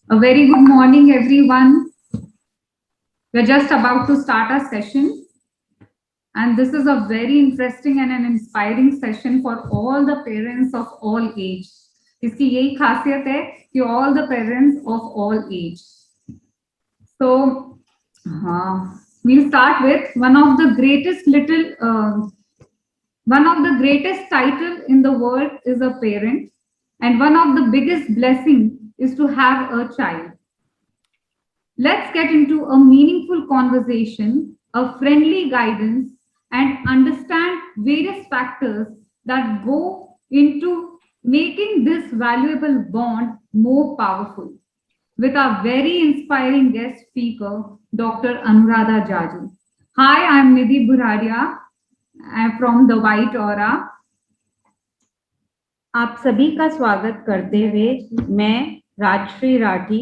A very good morning, everyone. We're just about to start our session, and this is a very interesting and an inspiring session for all the parents of all age. इसकी यही खासियत है कि all the parents of all age. So, we'll start with one of the greatest title in the world is a parent, and one of the biggest blessing is to have a child. Let's get into a meaningful conversation, a friendly guidance, and understand various factors that go into making this valuable bond more powerful. With our very inspiring guest speaker, Dr. Anuradha Jaju. Hi, I'm Nidhi Buradia. I'm from the White Aura. आप सभी का स्वागत करते हुए मैं राजश्री राठी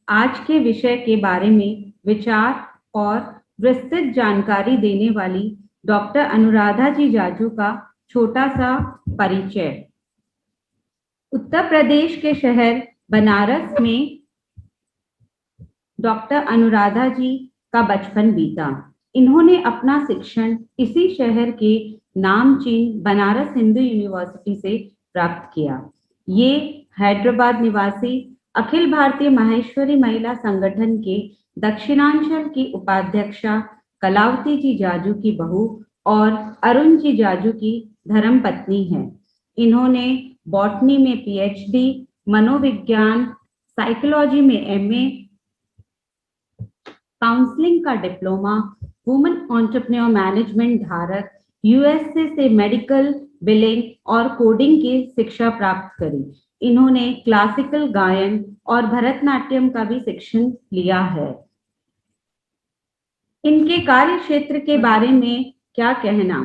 आज के विषय के बारे में विचार और विस्तृत जानकारी देने वाली डॉक्टर अनुराधा जी जाजू का छोटा सा परिचय। उत्तर प्रदेश के शहर बनारस में डॉक्टर अनुराधा जी का बचपन बीता। इन्होंने अपना शिक्षण इसी शहर के नामचीन बनारस हिंदू यूनिवर्सिटी से प्राप्त किया। ये हैदराबाद निवासी अखिल भारतीय माहेश्वरी महिला संगठन के दक्षिणांचल की उपाध्यक्षा कलावती जी जाजू की बहू और अरुण जी जाजू की धर्मपत्नी हैं। इन्होंने बॉटनी में पीएचडी, मनोविज्ञान, साइकोलॉजी में एमए, काउंसलिंग का डिप्लोमा, वुमेन एंटरप्रेन्योर मैनेजमेंट धारक, यूएसए से मेडिकल, बिलिंग और कोडिंग की शिक्षा प्राप्त करी। इन्होंने क्लासिकल गायन और भरतनाट्यम का भी शिक्षण लिया है। इनके कार्य क्षेत्र के बारे में क्या कहना?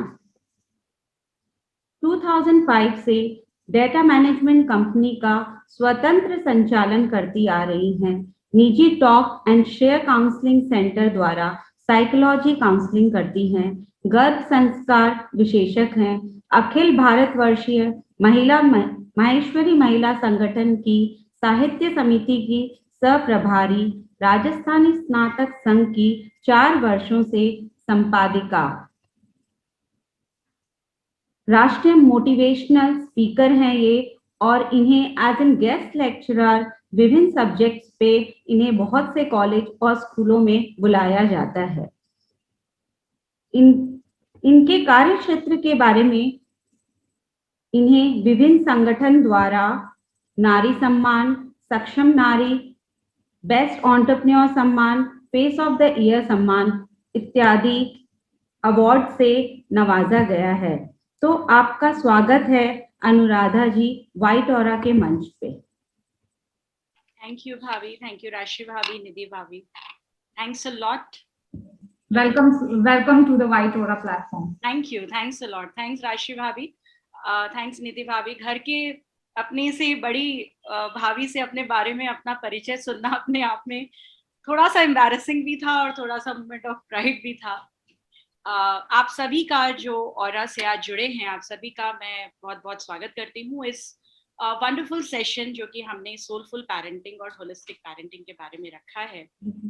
2005 से डेटा मैनेजमेंट कंपनी का स्वतंत्र संचालन करती आ रही हैं। निजी talk and share counselling centre द्वारा साइकोलॉजी काउंसलिंग करती हैं। गर्भ संस्कार विशेषक हैं। अखिल भारतवर्षीय महिला माहेश्वरी महिला संगठन की साहित्य समिति की सहप्रभारी, राजस्थानी स्नातक संघ की 4 वर्षों से संपादिका, राष्ट्रीय मोटिवेशनल स्पीकर हैं ये, और इन्हें एज एन गेस्ट लेक्चरर विभिन्न सब्जेक्ट्स पे इन्हें बहुत से कॉलेज और स्कूलों में बुलाया जाता है। इनके कार्य क्षेत्र के बारे में इन्हें विभिन्न संगठन द्वारा नारी सम्मान, सक्षम नारी, बेस्ट एंटरप्रेन्योर सम्मान, फेस ऑफ द ईयर सम्मान इत्यादि अवार्ड से नवाजा गया है। तो आपका स्वागत है अनुराधा जी व्हाइट ऑरा के मंच पे। Thank you, Bhavi. Thank you, Rashi Bhavi, Nidhi Bhavi. Thanks a lot. Welcome to the White Aura platform. Thank you. Thanks a lot. Thanks, Rashi Bhavi. Thanks, Nidhi Bhavi. घर के अपने से बड़ी भाभी से अपने बारे में अपना परिचय सुनना अपने आप में थोड़ा सा एम्बैरेसिंग भी था और थोड़ा सा मोमेंट ऑफ प्राइड भी था। आप सभी का जो ऑरा से आज जुड़े हैं, आप सभी का मैं बहुत बहुत स्वागत करती हूँ इस वंडरफुल सेशन जो कि हमने सोलफुल पेरेंटिंग और होलिस्टिक पेरेंटिंग के बारे में रखा है।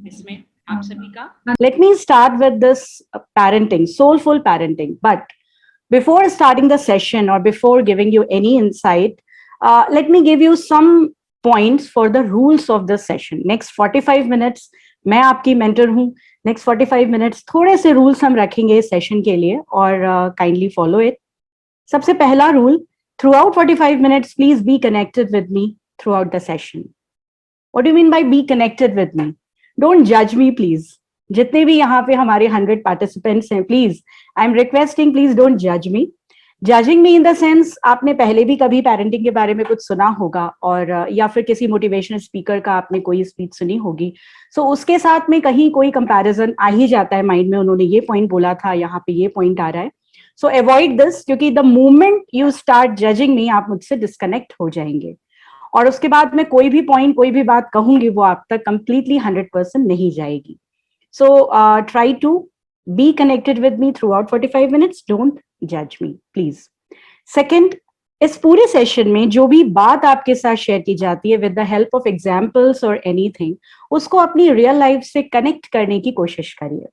इसमें आप सभी का Let me start with this parenting, soulful parenting. But before starting the session or before giving you any insight, let me give you some points for the rules of this session. Next 45 minutes, मैं आपकी mentor हूँ. Next 45 minutes थोड़े से rules हम रखेंगे इस session के लिए और kindly follow it. सबसे पहला rule, throughout 45 minutes, please be connected with me throughout the session. What do you mean by be connected with me? Don't judge me, please. जितने भी यहाँ पे हमारे 100 participants हैं, please, I'm requesting, please don't judge me. Judging me in the sense, आपने पहले भी कभी parenting के बारे में कुछ सुना होगा और या फिर किसी motivational speaker का आपने कोई speech सुनी होगी, so उसके साथ में कहीं कोई comparison आ ही जाता है mind में, उन्होंने ये point बोला था, यहाँ पे ये point आ रहा है. So avoid this, क्योंकि the moment you start judging me, आप मुझसे disconnect हो जाएंगे और उसके बाद मैं कोई भी point, कोई भी बात कहूंगी वो आप तक completely 100% नहीं जाएगी. So try to be connected with me throughout 45 minutes. Don't judge me, please. Second, इस पूरे सेशन में जो भी बात आपके साथ शेयर की जाती है with the help of examples और एनीथिंग, उसको अपनी रियल लाइफ से कनेक्ट करने की कोशिश करिए.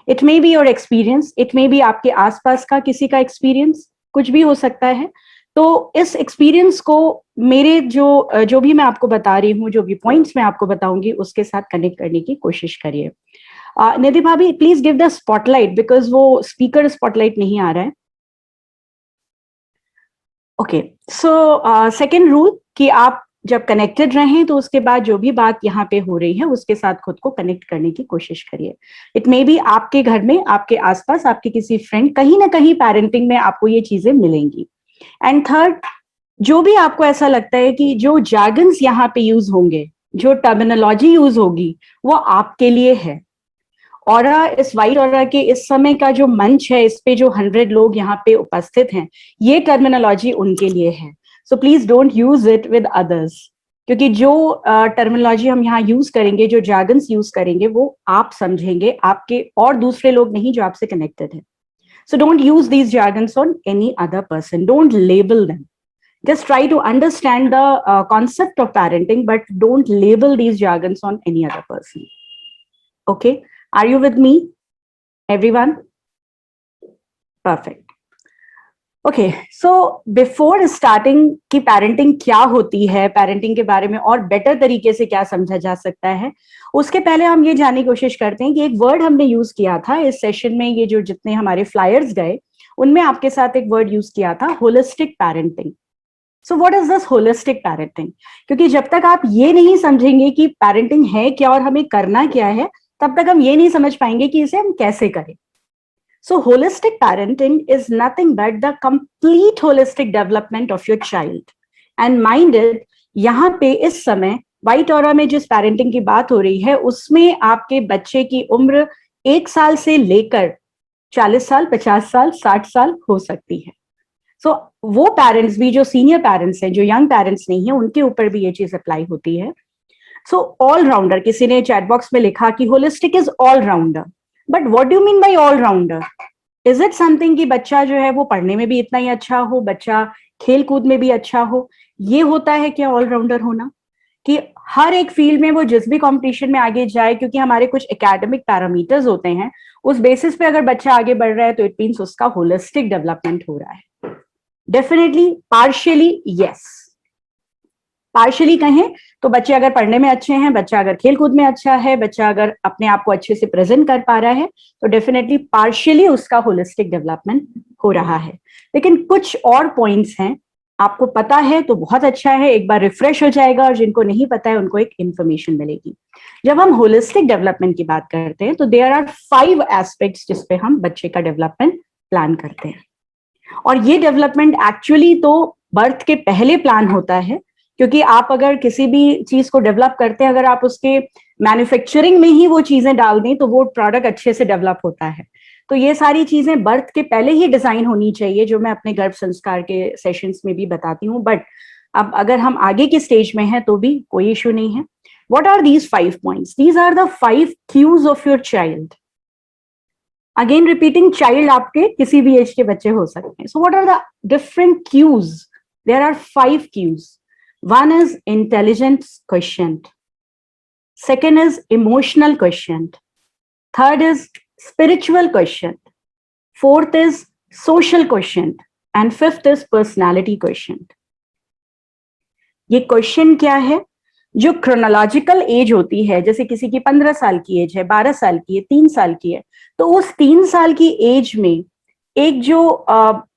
It may be your experience, it may B आपके आसपास का किसी का एक्सपीरियंस, कुछ भी हो सकता है. तो इस एक्सपीरियंस को मेरे जो भी मैं आपको बता रही हूँ, जो भी पॉइंट्स मैं आपको बताऊंगी, उसके साथ कनेक्ट करने की कोशिश करिए. निधि भाभी, please give the spotlight, because वो स्पीकर स्पॉटलाइट नहीं आ रहा है. ओके, सो सेकेंड रूल कि आप जब कनेक्टेड रहें तो उसके बाद जो भी बात यहाँ पे हो रही है उसके साथ खुद को कनेक्ट करने की कोशिश करिए. इट मे बी आपके घर में, आपके आसपास, आपके किसी फ्रेंड, कहीं ना कहीं पेरेंटिंग में आपको ये चीजें मिलेंगी. एंड थर्ड, जो भी आपको ऐसा लगता है कि जो जार्गन्स यहाँ पे यूज होंगे, जो टर्मिनोलॉजी यूज होगी, वो आपके लिए है. ऑरा, इस वाइट ऑरा के इस समय का जो मंच है, इस पे जो 100 लोग यहाँ पे उपस्थित हैं, ये टर्मिनोलॉजी उनके लिए है. So please don't use it with others, क्योंकि जो टर्मिनोलॉजी हम यहाँ यूज करेंगे, जो जार्गन्स यूज करेंगे, वो आप समझेंगे, आपके और दूसरे लोग नहीं जो आपसे कनेक्टेड है. So don't use these jargons on any other person, don't label them. Just try to understand the concept of parenting, but don't label these jargons on any other person. Okay, are you with me, everyone? Perfect. Okay, so before starting कि parenting क्या होती है, parenting के बारे में और better तरीके से क्या समझा जा सकता है, उसके पहले हम ये जानने की कोशिश करते हैं कि एक word हमने use किया था इस सेशन में. ये जो जितने हमारे flyers गए, उनमें आपके साथ एक word use किया था, holistic parenting. So what is this holistic parenting? क्योंकि जब तक आप ये नहीं समझेंगे कि पेरेंटिंग है क्या और हमें करना क्या है, तब तक हम ये नहीं समझ पाएंगे कि इसे हम कैसे करें. So holistic parenting is nothing but the complete holistic development of your child. And minded, यहाँ पे इस समय व्हाइट ऑरा में जिस पेरेंटिंग की बात हो रही है, उसमें आपके बच्चे की उम्र 1 साल से लेकर 40 साल, 50 साल, 60 साल हो सकती है. सो वो पेरेंट्स भी जो सीनियर पेरेंट्स हैं, जो यंग पेरेंट्स नहीं है, उनके ऊपर भी ये चीज अप्लाई होती है. सो ऑल राउंडर, किसी ने चैट बॉक्स में लिखा कि holistic is all rounder. But what do you mean by all rounder? Is it something कि बच्चा जो है वो पढ़ने में भी इतना ही अच्छा हो, बच्चा खेल कूद में भी अच्छा हो? ये होता है क्या ऑल राउंडर होना? कि हर एक फील्ड में वो जिस भी कंपटीशन में आगे जाए, क्योंकि हमारे कुछ एकेडमिक पैरामीटर्स होते हैं, उस बेसिस पे अगर बच्चा आगे बढ़ रहा है तो इट मीन्स उसका होलिस्टिक डेवलपमेंट हो रहा है. Definitely, partially yes. पार्शियली कहें तो बच्चे अगर पढ़ने में अच्छे हैं, बच्चा अगर खेल कूद में अच्छा है, बच्चा अगर अपने आप को अच्छे से प्रेजेंट कर पा रहा है, तो डेफिनेटली पार्शियली उसका होलिस्टिक डेवलपमेंट हो रहा है. लेकिन कुछ और पॉइंट्स हैं, आपको पता है तो बहुत अच्छा है, एक बार रिफ्रेश हो जाएगा, और जिनको नहीं पता है उनको एक इंफॉर्मेशन मिलेगी. जब हम होलिस्टिक डेवलपमेंट की बात करते हैं तो देयर आर 5 एस्पेक्ट्स जिसपे हम बच्चे का डेवलपमेंट प्लान करते हैं. और ये डेवलपमेंट एक्चुअली तो बर्थ के पहले प्लान होता है, क्योंकि आप अगर किसी भी चीज को डेवलप करते हैं, अगर आप उसके मैन्युफैक्चरिंग में ही वो चीजें डाल दें तो वो प्रोडक्ट अच्छे से डेवलप होता है. तो ये सारी चीजें बर्थ के पहले ही डिजाइन होनी चाहिए, जो मैं अपने गर्भ संस्कार के सेशंस में भी बताती हूँ. बट अब अगर हम आगे के स्टेज में हैं तो भी कोई इश्यू नहीं है. What are these 5 points? These are the 5 cues of your child. Again repeating, child आपके किसी भी एज के बच्चे हो सकते हैं. So what are the different cues? There are 5 cues. One is intelligence quotient. Second is emotional quotient. Third is spiritual quotient. Fourth is social quotient. And fifth is personality quotient. ये question क्या है? जो chronological age होती है, जैसे किसी की 15 साल की एज है, 12 साल की है, 3 साल की है, तो उस 3 साल की एज में एक जो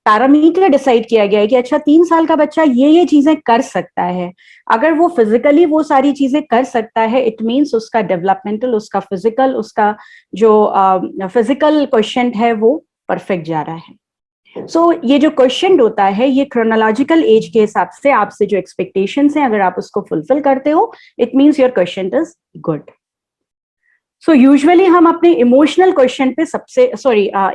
पैरामीटर डिसाइड किया गया है कि अच्छा 3 साल का बच्चा ये चीजें कर सकता है, अगर वो फिजिकली वो सारी चीजें कर सकता है, इट मीन्स उसका डेवलपमेंटल, उसका फिजिकल, उसका जो फिजिकल क्वेश्चन है वो परफेक्ट जा रहा है. सो ये जो क्वेश्चन होता है, ये क्रोनोलॉजिकल एज के हिसाब से आपसे जो एक्सपेक्टेशंस हैं, अगर आप उसको फुलफिल करते हो, it means your question is good. So usually हम अपने इमोशनल क्वेश्चन पे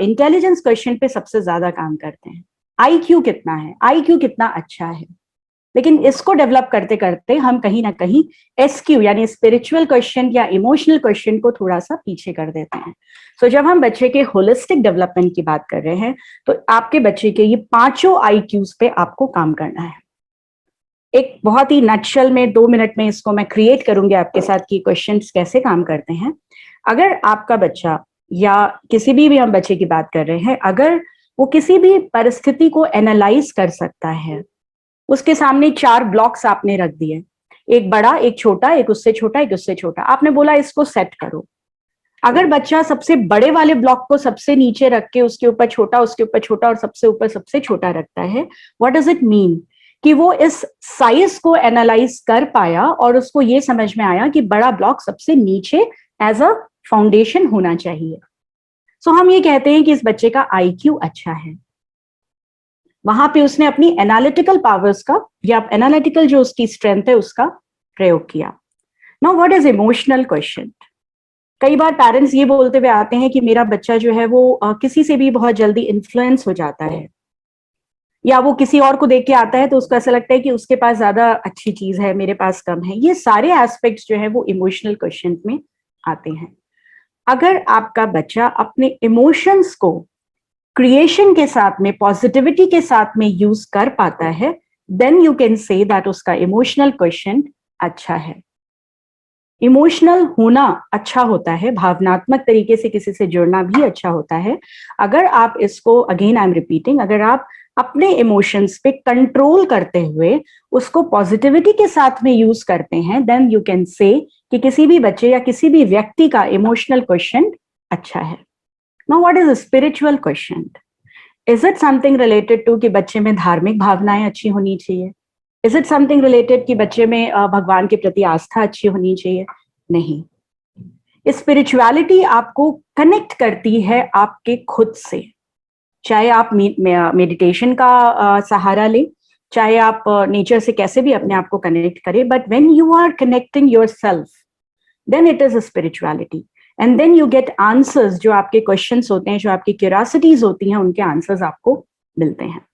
इंटेलिजेंस क्वेश्चन पे सबसे ज्यादा काम करते हैं. आईक्यू कितना है, आईक्यू कितना अच्छा है. लेकिन इसको डेवलप करते करते हम कहीं ना कहीं एसक्यू यानी स्पिरिचुअल क्वेश्चन या इमोशनल क्वेश्चन को थोड़ा सा पीछे कर देते हैं। सो जब हम बच्चे के होलिस्टिक डेवलपमेंट की बात कर रहे हैं तो आपके बच्चे के ये 5 आईक्यूज पे आपको काम करना है। एक बहुत ही नटशल में 2 मिनट में इसको मैं क्रिएट करूंगी आपके साथ कि क्वेश्चंस कैसे काम करते हैं। अगर आपका बच्चा या किसी भी हम बच्चे की बात कर रहे हैं, अगर वो किसी भी परिस्थिति को एनालाइज कर सकता है, उसके सामने 4 ब्लॉक्स आपने रख दिए, एक बड़ा, एक छोटा, एक उससे छोटा, एक उससे छोटा, आपने बोला इसको सेट करो। अगर बच्चा सबसे बड़े वाले ब्लॉक को सबसे नीचे रख के उसके ऊपर छोटा, उसके ऊपर छोटा और सबसे ऊपर सबसे छोटा रखता है, व्हाट डज इट मीन? कि वो इस साइज को एनालाइज कर पाया और उसको ये समझ में आया कि बड़ा ब्लॉक सबसे नीचे एज अ फाउंडेशन होना चाहिए। सो हम ये कहते हैं कि इस बच्चे का आईक्यू अच्छा है, वहां पे उसने अपनी एनालिटिकल पावर्स का या एनालिटिकल जो उसकी स्ट्रेंथ है उसका प्रयोग किया। Now what is emotional question? कई बार पेरेंट्स ये बोलते हुए आते हैं कि मेरा बच्चा जो है वो किसी से भी बहुत जल्दी इन्फ्लुएंस हो जाता है, या वो किसी और को देख के आता है तो उसको ऐसा लगता है कि उसके पास ज्यादा अच्छी चीज है, मेरे पास कम है। ये सारे एस्पेक्ट्स जो है वो इमोशनल क्वेश्चन में आते हैं। अगर आपका बच्चा अपने इमोशंस को क्रिएशन के साथ में, पॉजिटिविटी के साथ में यूज कर पाता है, then you can say that उसका इमोशनल क्वेश्चन अच्छा है। इमोशनल होना अच्छा होता है, भावनात्मक तरीके से किसी से जुड़ना भी अच्छा होता है। अगर आप इसको, अगेन आई एम रिपीटिंग, अगर आप अपने इमोशंस पे कंट्रोल करते हुए उसको पॉजिटिविटी के साथ में यूज करते हैं, देन यू कैन से कि किसी भी बच्चे या किसी भी व्यक्ति का इमोशनल क्वेश्चन अच्छा है। Now what is a spiritual question? Is it something related to कि बच्चे में धार्मिक भावनाएं अच्छी होनी चाहिए? इज इट समथिंग रिलेटेड कि बच्चे में भगवान के प्रति आस्था अच्छी होनी चाहिए? नहीं। स्पिरिचुअलिटी आपको कनेक्ट करती है आपके खुद से, चाहे आप मेडिटेशन का सहारा लें, चाहे आप नेचर से कैसे भी अपने आप को कनेक्ट करें, but when you are connecting yourself, then it is a spirituality and then you get answers. जो आपके क्वेश्चंस होते हैं, जो आपकी क्यूरियोसिटीज होती हैं, उनके आंसर्स आपको मिलते हैं।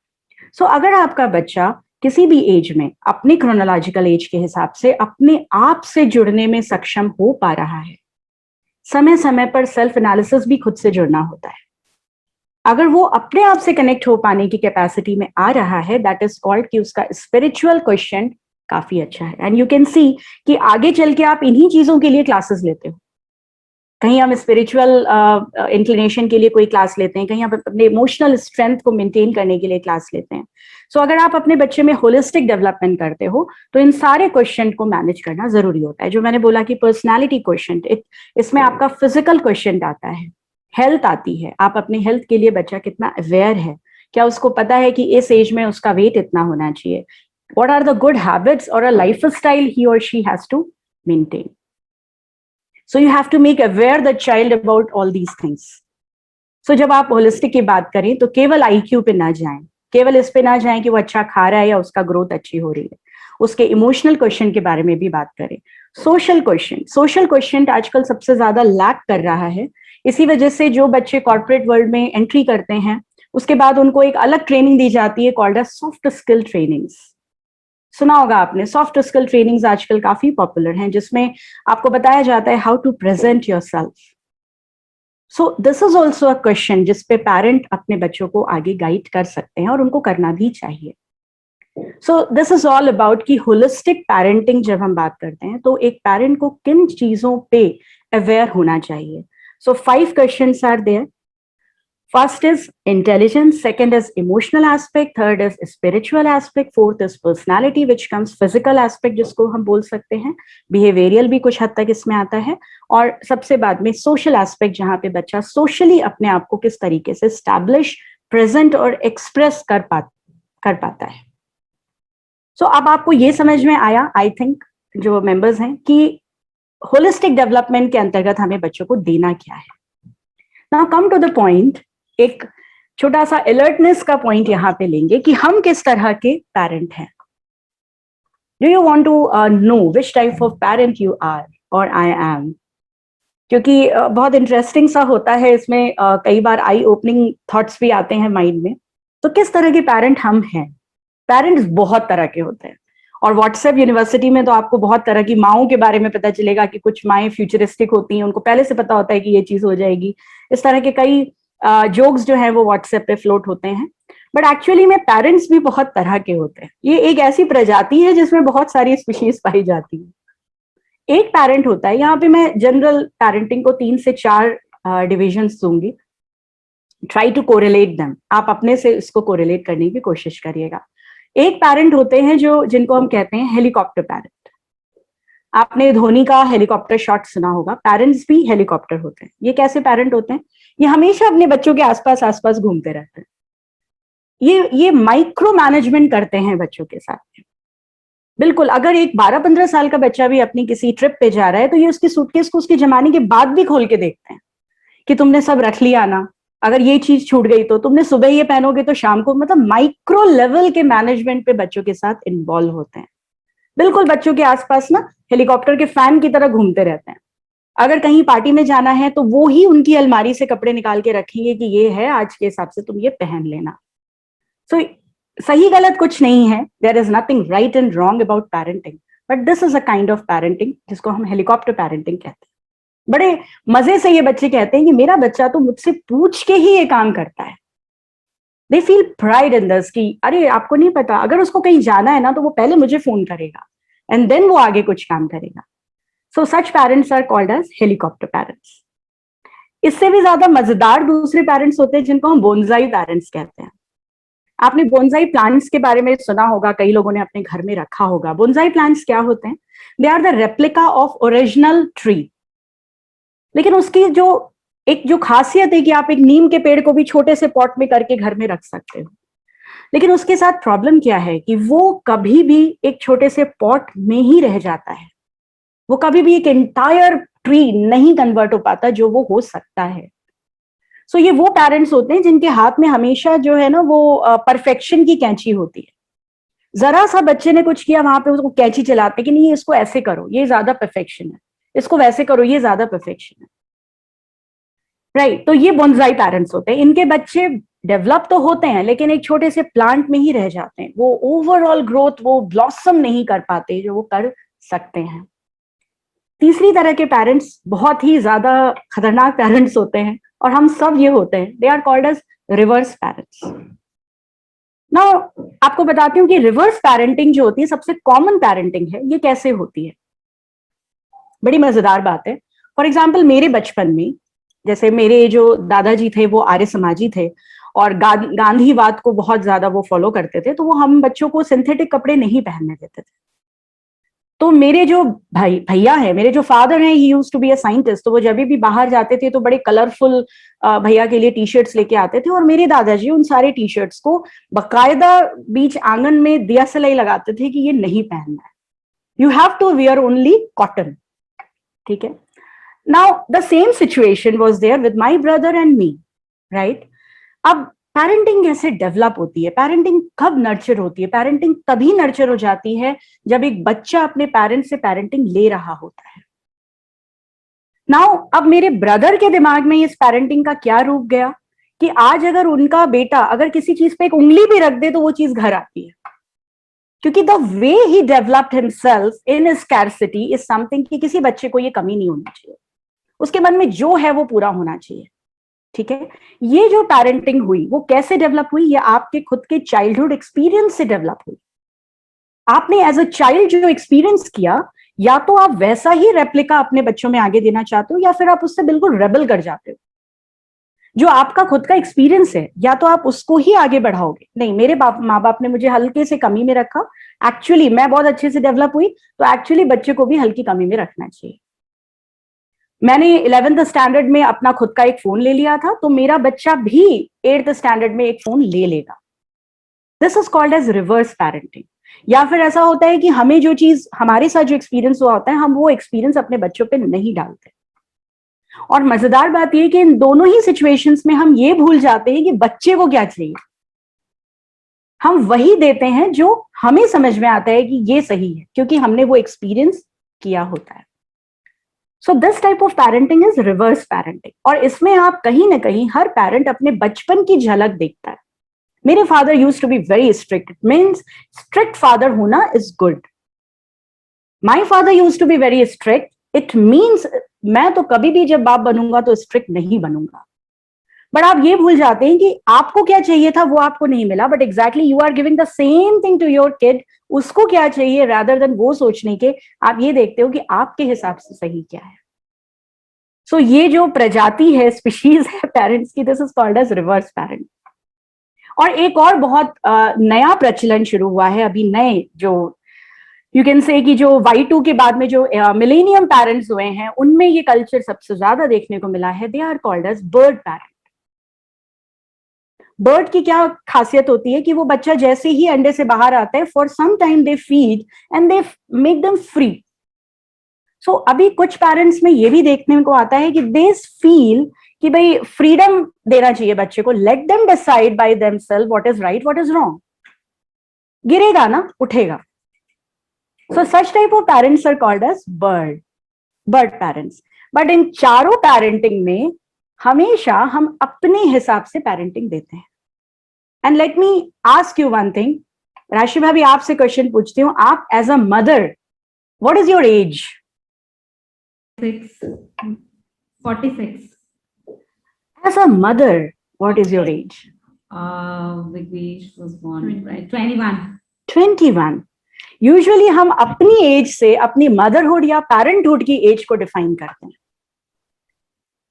सो अगर आपका बच्चा किसी भी एज में अपने क्रोनोलॉजिकल एज के हिसाब से अपने आप से जुड़ने में सक्षम हो पा रहा है, समय समय पर सेल्फ एनालिसिस भी खुद से जुड़ना होता है, अगर वो अपने आप से कनेक्ट हो पाने की कैपेसिटी में आ रहा है, दैट इज कॉल्ड कि उसका स्पिरिचुअल क्वेश्चन काफी अच्छा है। एंड यू कैन सी कि आगे चल के आप इन्हीं चीजों के लिए क्लासेस लेते हो। कहीं हम स्पिरिचुअल इंक्लिनेशन के लिए कोई क्लास लेते हैं, कहीं हम अपने इमोशनल स्ट्रेंथ को मेंटेन करने के लिए क्लास लेते हैं। सो अगर आप अपने बच्चे में होलिस्टिक डेवलपमेंट करते हो तो इन सारे क्वेश्चन को मैनेज करना जरूरी होता है। जो मैंने बोला कि पर्सनैलिटी क्वेश्चन, इसमें आपका फिजिकल क्वेश्चन आता है, हेल्थ आती है, आप अपने हेल्थ के लिए बच्चा कितना अवेयर है, क्या उसको पता है कि इस एज में उसका वेट इतना होना चाहिए, what are the good habits और अ लाइफस्टाइल ही और she has to maintain. So you have to make aware the child about all these things. So जब आप होलिस्टिक की बात करें तो केवल आईक्यू पे ना जाएं, केवल इस पे ना जाएं कि वो अच्छा खा रहा है या उसका ग्रोथ अच्छी हो रही है, उसके इमोशनल क्वेश्चन के बारे में भी बात करें। सोशल क्वेश्चन आजकल सबसे ज्यादा लैक कर रहा है। इसी वजह से जो बच्चे कॉर्पोरेट वर्ल्ड में एंट्री करते हैं, उसके बाद उनको एक अलग ट्रेनिंग दी जाती है called as soft skill trainings. सुना होगा आपने, सॉफ्ट स्किल ट्रेनिंग्स आजकल काफी पॉपुलर हैं, जिसमें आपको बताया जाता है how to present yourself. So this is also a question जिसपे पेरेंट अपने बच्चों को आगे गाइड कर सकते हैं और उनको करना भी चाहिए। सो दिस इज ऑल अबाउट कि होलिस्टिक पेरेंटिंग जब हम बात करते हैं तो एक पेरेंट को किन चीजों पे अवेयर होना चाहिए। So 5 questions are there. First is intelligence, second is emotional aspect, third is spiritual aspect, fourth is personality which comes physical aspect जिसको हम बोल सकते हैं, behavioral भी कुछ हद तक इसमें आता है, और सबसे बाद में social aspect जहाँ पे बच्चा socially अपने आप को किस तरीके से establish, present और express कर पाता है। So अब आपको ये समझ में आया, I think जो members हैं, कि holistic development के अंतर्गत हमें बच्चों को देना क्या है। Now come to the point, एक छोटा सा अलर्टनेस का पॉइंट यहां पे लेंगे कि हम किस तरह के पेरेंट हैं। Do you want to know which type of parent you are और आई एम? क्योंकि बहुत इंटरेस्टिंग सा होता है इसमें, कई बार आई ओपनिंग थॉट्स भी आते हैं माइंड में। तो किस तरह के पेरेंट हम हैं? पेरेंट्स बहुत तरह के होते हैं। और व्हाट्सएप यूनिवर्सिटी में तो आपको बहुत तरह की माओं के बारे में पता चलेगा कि कुछ माएँ फ्यूचरिस्टिक होती हैं, उनको पहले से पता होता है कि ये चीज हो जाएगी। इस तरह के कई जोक्स जो है वो व्हाट्सएप पे फ्लोट होते हैं। बट एक्चुअली में पेरेंट्स भी बहुत तरह के होते हैं। ये एक ऐसी प्रजाति है जिसमें बहुत सारी स्पीशीज पाई जाती है। एक पेरेंट होता है, यहाँ पे मैं जनरल पेरेंटिंग को 3 से 4 डिविजन्स दूंगी। ट्राई टू कोरिलेट देम, आप अपने से इसको कोरिलेट करने की कोशिश करिएगा। एक पेरेंट होते हैं जिनको हम कहते हैं हेलीकॉप्टर पेरेंट। आपने धोनी का हेलीकॉप्टर शॉट सुना होगा, पेरेंट्स भी हेलीकॉप्टर होते हैं। ये कैसे पेरेंट होते हैं? ये हमेशा अपने बच्चों के आसपास घूमते रहते हैं। ये माइक्रो मैनेजमेंट करते हैं बच्चों के साथ। बिल्कुल, अगर एक 12-15 साल का बच्चा भी अपनी किसी ट्रिप पे जा रहा है तो ये उसकी सूटकेस को उसके जमाने के बाद भी खोल के देखते हैं कि तुमने सब रख लिया ना, अगर ये चीज छूट गई तो तुमने सुबह ये पहनोगे तो शाम को, मतलब माइक्रो लेवल के मैनेजमेंट पे बच्चों के साथ इन्वॉल्व होते हैं। बिल्कुल बच्चों के आसपास ना हेलीकॉप्टर के फैन की तरह घूमते रहते हैं। अगर कहीं पार्टी में जाना है तो वो ही उनकी अलमारी से कपड़े निकाल के रखेंगे कि ये है आज के हिसाब से, तुम ये पहन लेना। सो सही गलत कुछ नहीं है, there is nothing right and wrong about parenting, but this is a kind of parenting जिसको हम हेलीकॉप्टर पेरेंटिंग कहते हैं। बड़े मजे से ये बच्चे कहते हैं कि मेरा बच्चा तो मुझसे पूछ के ही ये काम करता है। They feel pride in this कि अरे आपको नहीं पता, अगर उसको कहीं जाना है ना तो वो पहले मुझे फोन करेगा एंड देन वो आगे कुछ काम करेगा। So such parents are called as helicopter parents. इससे भी ज्यादा मजेदार दूसरे पेरेंट्स होते हैं जिनको हम बोनसाई पेरेंट्स कहते हैं। आपने बोनसाई प्लांट्स के बारे में सुना होगा, कई लोगों ने अपने घर में रखा होगा। बोनसाई प्लांट्स क्या होते हैं? They are the replica of original tree. लेकिन उसकी जो खासियत है कि आप एक नीम के पेड़ को भी छोटे से पॉट में करके घर में रख सकते हो। लेकिन उसके साथ प्रॉब्लम क्या है कि वो कभी भी एक छोटे से पॉट में ही रह जाता है। वो कभी भी एक एंटायर ट्री नहीं कन्वर्ट हो पाता जो वो हो सकता है। सो ये वो पेरेंट्स होते हैं जिनके हाथ में हमेशा जो है ना वो परफेक्शन की कैंची होती है। जरा सा बच्चे ने कुछ किया वहां पे उसको कैंची चलाते कि नहीं इसको ऐसे करो ये ज्यादा परफेक्शन है, इसको वैसे करो ये ज्यादा परफेक्शन है। राइट, तो ये बोनसाई पेरेंट्स होते हैं। इनके बच्चे डेवलप तो होते हैं लेकिन एक छोटे से प्लांट में ही रह जाते हैं। वो ओवरऑल ग्रोथ, वो ब्लॉसम नहीं कर पाते जो वो कर सकते हैं। तीसरी तरह के पेरेंट्स बहुत ही ज्यादा खतरनाक पेरेंट्स होते हैं और हम सब ये होते हैं। They are called as reverse parents. Now आपको बताती हूँ कि रिवर्स पेरेंटिंग जो होती है सबसे कॉमन पेरेंटिंग है। ये कैसे होती है? बड़ी मजेदार बात है। फॉर एग्जाम्पल मेरे बचपन में, जैसे मेरे जो दादाजी थे वो आर्य समाजी थे और गांधीवाद को बहुत ज्यादा वो फॉलो करते थे, तो वो हम बच्चों को सिंथेटिक कपड़े नहीं पहनने देते थे। तो मेरे जो भैया है, मेरे जो फादर हैं, he used to be a scientist, तो वो जब भी बाहर जाते थे तो बड़े कलरफुल भैया के लिए टी शर्ट्स लेके आते थे। और मेरे दादाजी उन सारे टी शर्ट्स को बकायदा बीच आंगन में दिया सलाई लगाते थे कि ये नहीं पहनना है, you have to wear only cotton. ठीक है, now the same situation was there with my brother and me, right? अब पेरेंटिंग कैसे डेवलप होती है? पेरेंटिंग कब नर्चर होती है? पेरेंटिंग तभी नर्चर हो जाती है जब एक बच्चा अपने पेरेंट्स से पेरेंटिंग ले रहा होता है। नाउ अब मेरे ब्रदर के दिमाग में इस पेरेंटिंग का क्या रूप गया कि आज अगर उनका बेटा अगर किसी चीज पे एक उंगली भी रख दे तो वो चीज घर आती है, क्योंकि the way he developed himself in scarcity is something कि किसी बच्चे को ये कमी नहीं होनी चाहिए, उसके मन में जो है वो पूरा होना चाहिए। ठीक है, ये जो पेरेंटिंग हुई वो कैसे डेवलप हुई? ये आपके खुद के चाइल्डहुड एक्सपीरियंस से डेवलप हुई। आपने एज अ चाइल्ड जो एक्सपीरियंस किया, या तो आप वैसा ही रेप्लिका अपने बच्चों में आगे देना चाहते हो या फिर आप उससे बिल्कुल रेबल कर जाते हो। जो आपका खुद का एक्सपीरियंस है या तो आप उसको ही आगे बढ़ाओगे, नहीं मेरे माँ बाप ने मुझे हल्के से कमी में रखा, एक्चुअली मैं बहुत अच्छे से डेवलप हुई, तो एक्चुअली बच्चे को भी हल्की कमी में रखना चाहिए। मैंने 11th स्टैंडर्ड में अपना खुद का एक फोन ले लिया था, तो मेरा बच्चा भी 8th स्टैंडर्ड में एक फोन ले लेगा। This is called as reverse parenting. या फिर ऐसा होता है कि हमें जो चीज, हमारे साथ जो एक्सपीरियंस हुआ होता है, हम वो एक्सपीरियंस अपने बच्चों पे नहीं डालते। और मजेदार बात यह कि इन दोनों ही सिचुएशंस में हम ये भूल जाते हैं कि बच्चे को क्या चाहिए। हम वही देते हैं जो हमें समझ में आता है कि ये सही है, क्योंकि हमने वो एक्सपीरियंस किया होता है। So this type of parenting is reverse parenting. और इसमें आप कहीं ना कहीं हर पेरेंट अपने बचपन की झलक देखता है। मेरे father used to be very strict, it means strict father होना is good. My father used to be very strict, it means मैं तो कभी भी जब बाप बनूंगा तो स्ट्रिक्ट नहीं बनूंगा. बट आप ये भूल जाते हैं कि आपको क्या चाहिए था वो आपको नहीं मिला, but exactly you are giving the same thing to your kid. उसको क्या चाहिए, रादर देन वो सोचने के आप ये देखते हो कि आपके हिसाब से सही क्या है. सो ये जो प्रजाति है, स्पीशीज है पेरेंट्स की, this is called as reverse parent. और एक और बहुत नया प्रचलन शुरू हुआ है अभी, नए जो यू कैन से कि जो Y2 के बाद में जो मिलेनियम पेरेंट्स हुए हैं, उनमें ये कल्चर सबसे ज्यादा देखने को मिला है. They are called as bird parent. Bird की क्या खासियत होती है कि वो बच्चा जैसे ही अंडे से बाहर आता है, for some time they feed and they make them free. So अभी कुछ पेरेंट्स में ये भी देखने को आता है कि दे फील कि भाई फ्रीडम देना चाहिए बच्चे को, let them decide by themselves what is right what is wrong. गिरेगा ना उठेगा. So such type of parents are called as bird parents. But इन चारों पेरेंटिंग में हमेशा हम अपने हिसाब से पेरेंटिंग देते हैं. And let me ask you one thing, Rashi भाभी आपसे क्वेश्चन पूछती हूँ, आप as a mother what is your age? 46. As a mother, what is your age? Vignesh was born, right? 21. 21. Usually हम अपनी एज से अपनी मदरहुड या पेरेंटहुड की एज को डिफाइन करते हैं.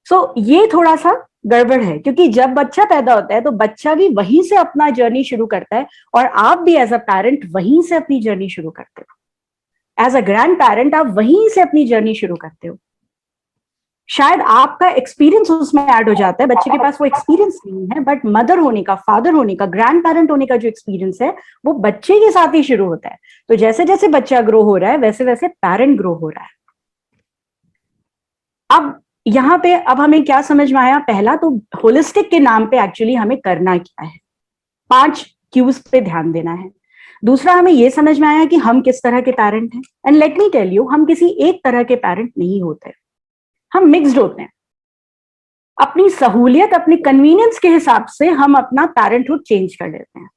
सो ये थोड़ा सा गड़बड़ है, क्योंकि जब बच्चा पैदा होता है तो बच्चा भी वहीं से अपना जर्नी शुरू करता है, और आप भी एज अ पेरेंट वहीं से अपनी जर्नी शुरू करते हो. एज अ ग्रैंड पेरेंट आप वहीं से अपनी जर्नी शुरू करते हो. शायद आपका एक्सपीरियंस उसमें ऐड हो जाता है, बच्चे के पास वो एक्सपीरियंस नहीं है, बट मदर होने का, फादर होने का, ग्रैंड पेरेंट होने का जो एक्सपीरियंस है वो बच्चे के साथ ही शुरू होता है. तो जैसे जैसे बच्चा ग्रो हो रहा है वैसे वैसे पेरेंट ग्रो हो रहा है. अब यहाँ पे अब हमें क्या समझ में आया? पहला तो होलिस्टिक के नाम पे एक्चुअली हमें करना क्या है, 5 क्यूज पे ध्यान देना है. दूसरा, हमें ये समझ में आया कि हम किस तरह के पेरेंट हैं. And let me tell you, हम किसी एक तरह के पेरेंट नहीं होते, हम मिक्स्ड होते हैं. अपनी सहूलियत, अपनी कन्वीनियंस के हिसाब से हम अपना पेरेंटहुड चेंज कर लेते हैं.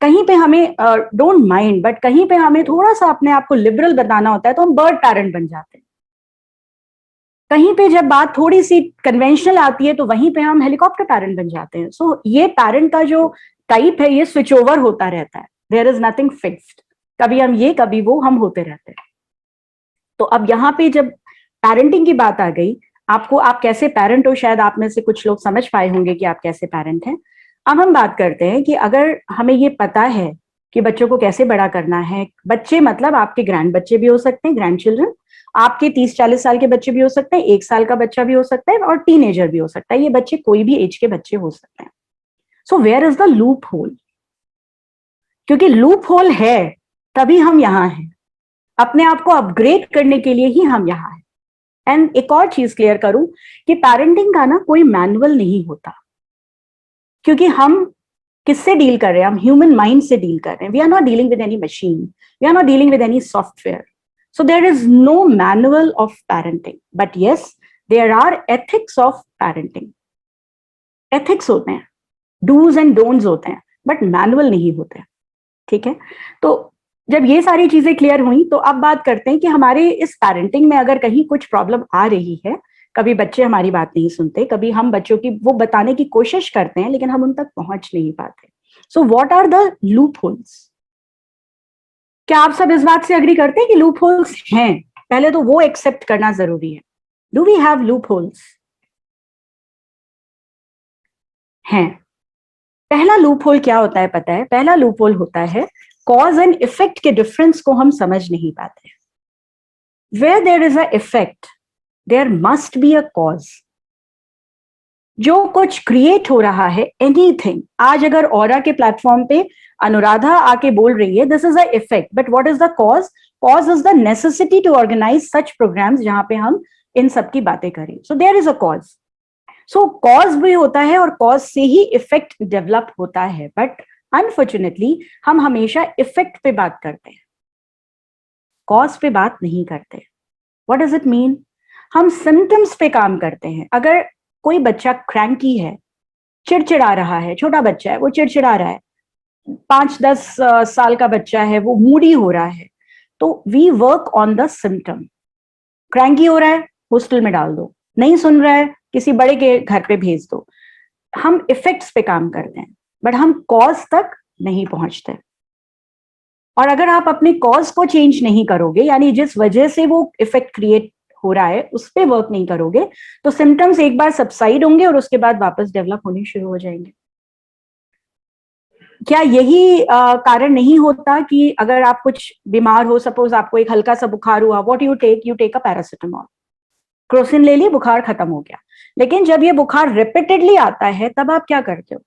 कहीं पे हमें डोंट माइंड, बट कहीं पे हमें थोड़ा सा अपने आप को लिबरल बताना होता है तो हम बर्ड पेरेंट बन जाते हैं. कहीं पे जब बात थोड़ी सी कन्वेंशनल आती है तो वहीं पे हम हेलीकॉप्टर पेरेंट बन जाते हैं. सो ये पेरेंट का जो टाइप है ये स्विच ओवर होता रहता है. There is nothing fixed. कभी हम ये कभी वो हम होते रहते हैं. तो अब यहाँ पे जब पेरेंटिंग की बात आ गई, आपको आप कैसे पेरेंट हो, शायद आप में से कुछ लोग समझ पाए होंगे कि आप कैसे पेरेंट हैं. अब हम बात करते हैं कि अगर हमें ये पता है कि बच्चों को कैसे बड़ा करना है, बच्चे मतलब आपके ग्रैंड बच्चे भी हो सकते हैं, ग्रैंड चिल्ड्रन, आपके 30-40 साल के बच्चे भी हो सकते हैं, 1 साल का बच्चा भी हो सकता है, और टीनेजर भी हो सकता है. ये बच्चे कोई भी एज के बच्चे हो सकते हैं. So where is the loophole? क्योंकि लूप होल है तभी हम यहाँ हैं, अपने आप को अपग्रेड करने के लिए ही हम यहाँ हैं. एंड एक और चीज क्लियर करूं कि पेरेंटिंग का ना कोई मैनुअल नहीं होता, क्योंकि हम किससे डील कर रहे हैं? हम ह्यूमन माइंड से डील कर रहे हैं. We are not dealing with any machine, we are not dealing with any software. So there is no manual of parenting, but yes there are ethics of parenting. Ethics होते हैं, dos and don'ts होते हैं, but manual नहीं होते. ठीक है, तो जब ये सारी चीजें क्लियर हुई तो अब बात करते हैं कि हमारे इस पेरेंटिंग में अगर कहीं कुछ प्रॉब्लम आ रही है, कभी बच्चे हमारी बात नहीं सुनते, कभी हम बच्चों की वो बताने की कोशिश करते हैं लेकिन हम उन तक पहुंच नहीं पाते. So what are the loopholes? क्या आप सब इस बात से अग्री करते हैं कि लूप होल्स हैं? पहले तो वो एक्सेप्ट करना जरूरी है. Do we have loopholes? हैं. पहला लूप होल क्या होता है पता है? पहला लूप होल होता है कॉज एंड इफेक्ट के डिफरेंस को हम समझ नहीं पाते. Where there is a effect there must be a cause. जो कुछ क्रिएट हो रहा है, एनीथिंग, आज अगर ऑरा के प्लेटफॉर्म पे अनुराधा आके बोल रही है this is a effect, but what is the cause? Cause is the necessity to organise such programmes जहां पे हम इन सब की बातें करें. So there is a cause. So cause भी होता है और कॉज से ही इफेक्ट डेवलप होता है. बट अनफॉर्चुनेटली हम हमेशा इफेक्ट पे बात करते हैं, कॉज पे बात नहीं करते. What does it mean? हम सिम्टम्स पे काम करते हैं. अगर कोई बच्चा क्रैंकी है, चिड़चिड़ा रहा है, छोटा बच्चा है वो चिड़चिड़ा रहा है, 5-10 साल का बच्चा है वो मूडी हो रहा है, तो we work on the symptom. Cranky हो रहा है, हॉस्टल में डाल दो, नहीं सुन रहा है, किसी बड़े के घर पे भेज दो। हम इफेक्ट्स पे काम करते हैं, बट हम कॉज तक नहीं पहुंचते। और अगर आप अपने कॉज को चेंज नहीं करोगे, यानी जिस वजह से वो इफेक्ट क्रिएट हो रहा है उस पर वर्क नहीं करोगे, तो सिम्टम्स एक बार सबसाइड होंगे और उसके बाद वापस डेवलप होने शुरू हो जाएंगे। क्या यही कारण नहीं होता कि अगर आप कुछ बीमार हो, सपोज आपको एक हल्का सा बुखार हुआ, what you take a paracetamol, Crocin ले ली, बुखार खत्म हो गया। लेकिन जब ये बुखार रिपीटेडली आता है तब आप क्या करते हो?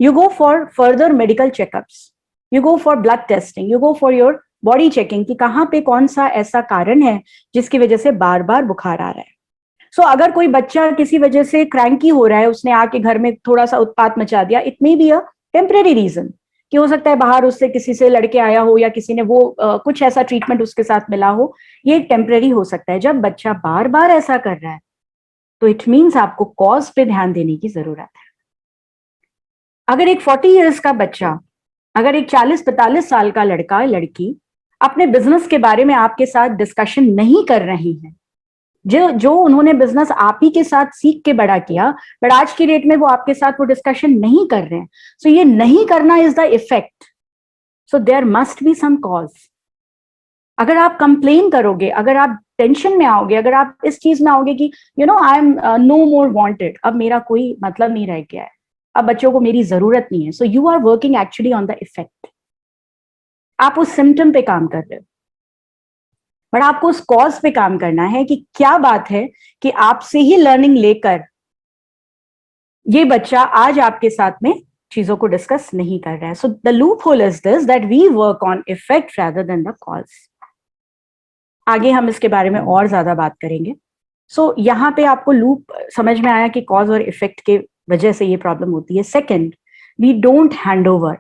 You go for further medical checkups, you go for blood testing, you go for your body checking कि कहाँ पे कौन सा ऐसा कारण है जिसकी वजह से बार बार बुखार आ रहा है। सो अगर कोई बच्चा किसी वजह से क्रैंकी हो रहा है, उसने आके घर में थोड़ा सा उत्पात मचा दिया, it may be a temporary reason, कि हो सकता है बाहर उससे किसी से लड़के आया हो या किसी ने वो कुछ ऐसा ट्रीटमेंट उसके साथ मिला हो, ये टेम्परेरी हो सकता है। जब बच्चा बार बार ऐसा कर रहा है तो इट मीन्स आपको कॉज पे ध्यान देने की जरूरत है। अगर एक 40 ईयर्स का बच्चा, अगर एक 40-45 साल का लड़का लड़की अपने बिजनेस के बारे में आपके साथ डिस्कशन नहीं कर रही है, जो उन्होंने बिजनेस आप ही के साथ सीख के बड़ा किया, बट आज की डेट में वो आपके साथ वो डिस्कशन नहीं कर रहे हैं, सो ये नहीं करना is the effect. So there must be some cause. अगर आप कंप्लेन करोगे, अगर आप टेंशन में आओगे, अगर आप इस चीज में आओगे कि you know I am no more wanted, अब मेरा कोई मतलब नहीं रह गया है, अब बच्चों को मेरी जरूरत नहीं है, so you are working actually on the effect. आप उस सिम्टम पे काम कर रहे हो, बट आपको उस कॉज पे काम करना है कि क्या बात है कि आपसे ही लर्निंग लेकर ये बच्चा आज आपके साथ में चीजों को डिस्कस नहीं कर रहा है। So the loophole is this, that we work on effect rather than the cause. आगे हम इसके बारे में और ज्यादा बात करेंगे। सो यहाँ पे आपको लूप समझ में आया कि कॉज और इफेक्ट के वजह से ये प्रॉब्लम होती है। Second, we don't hand over.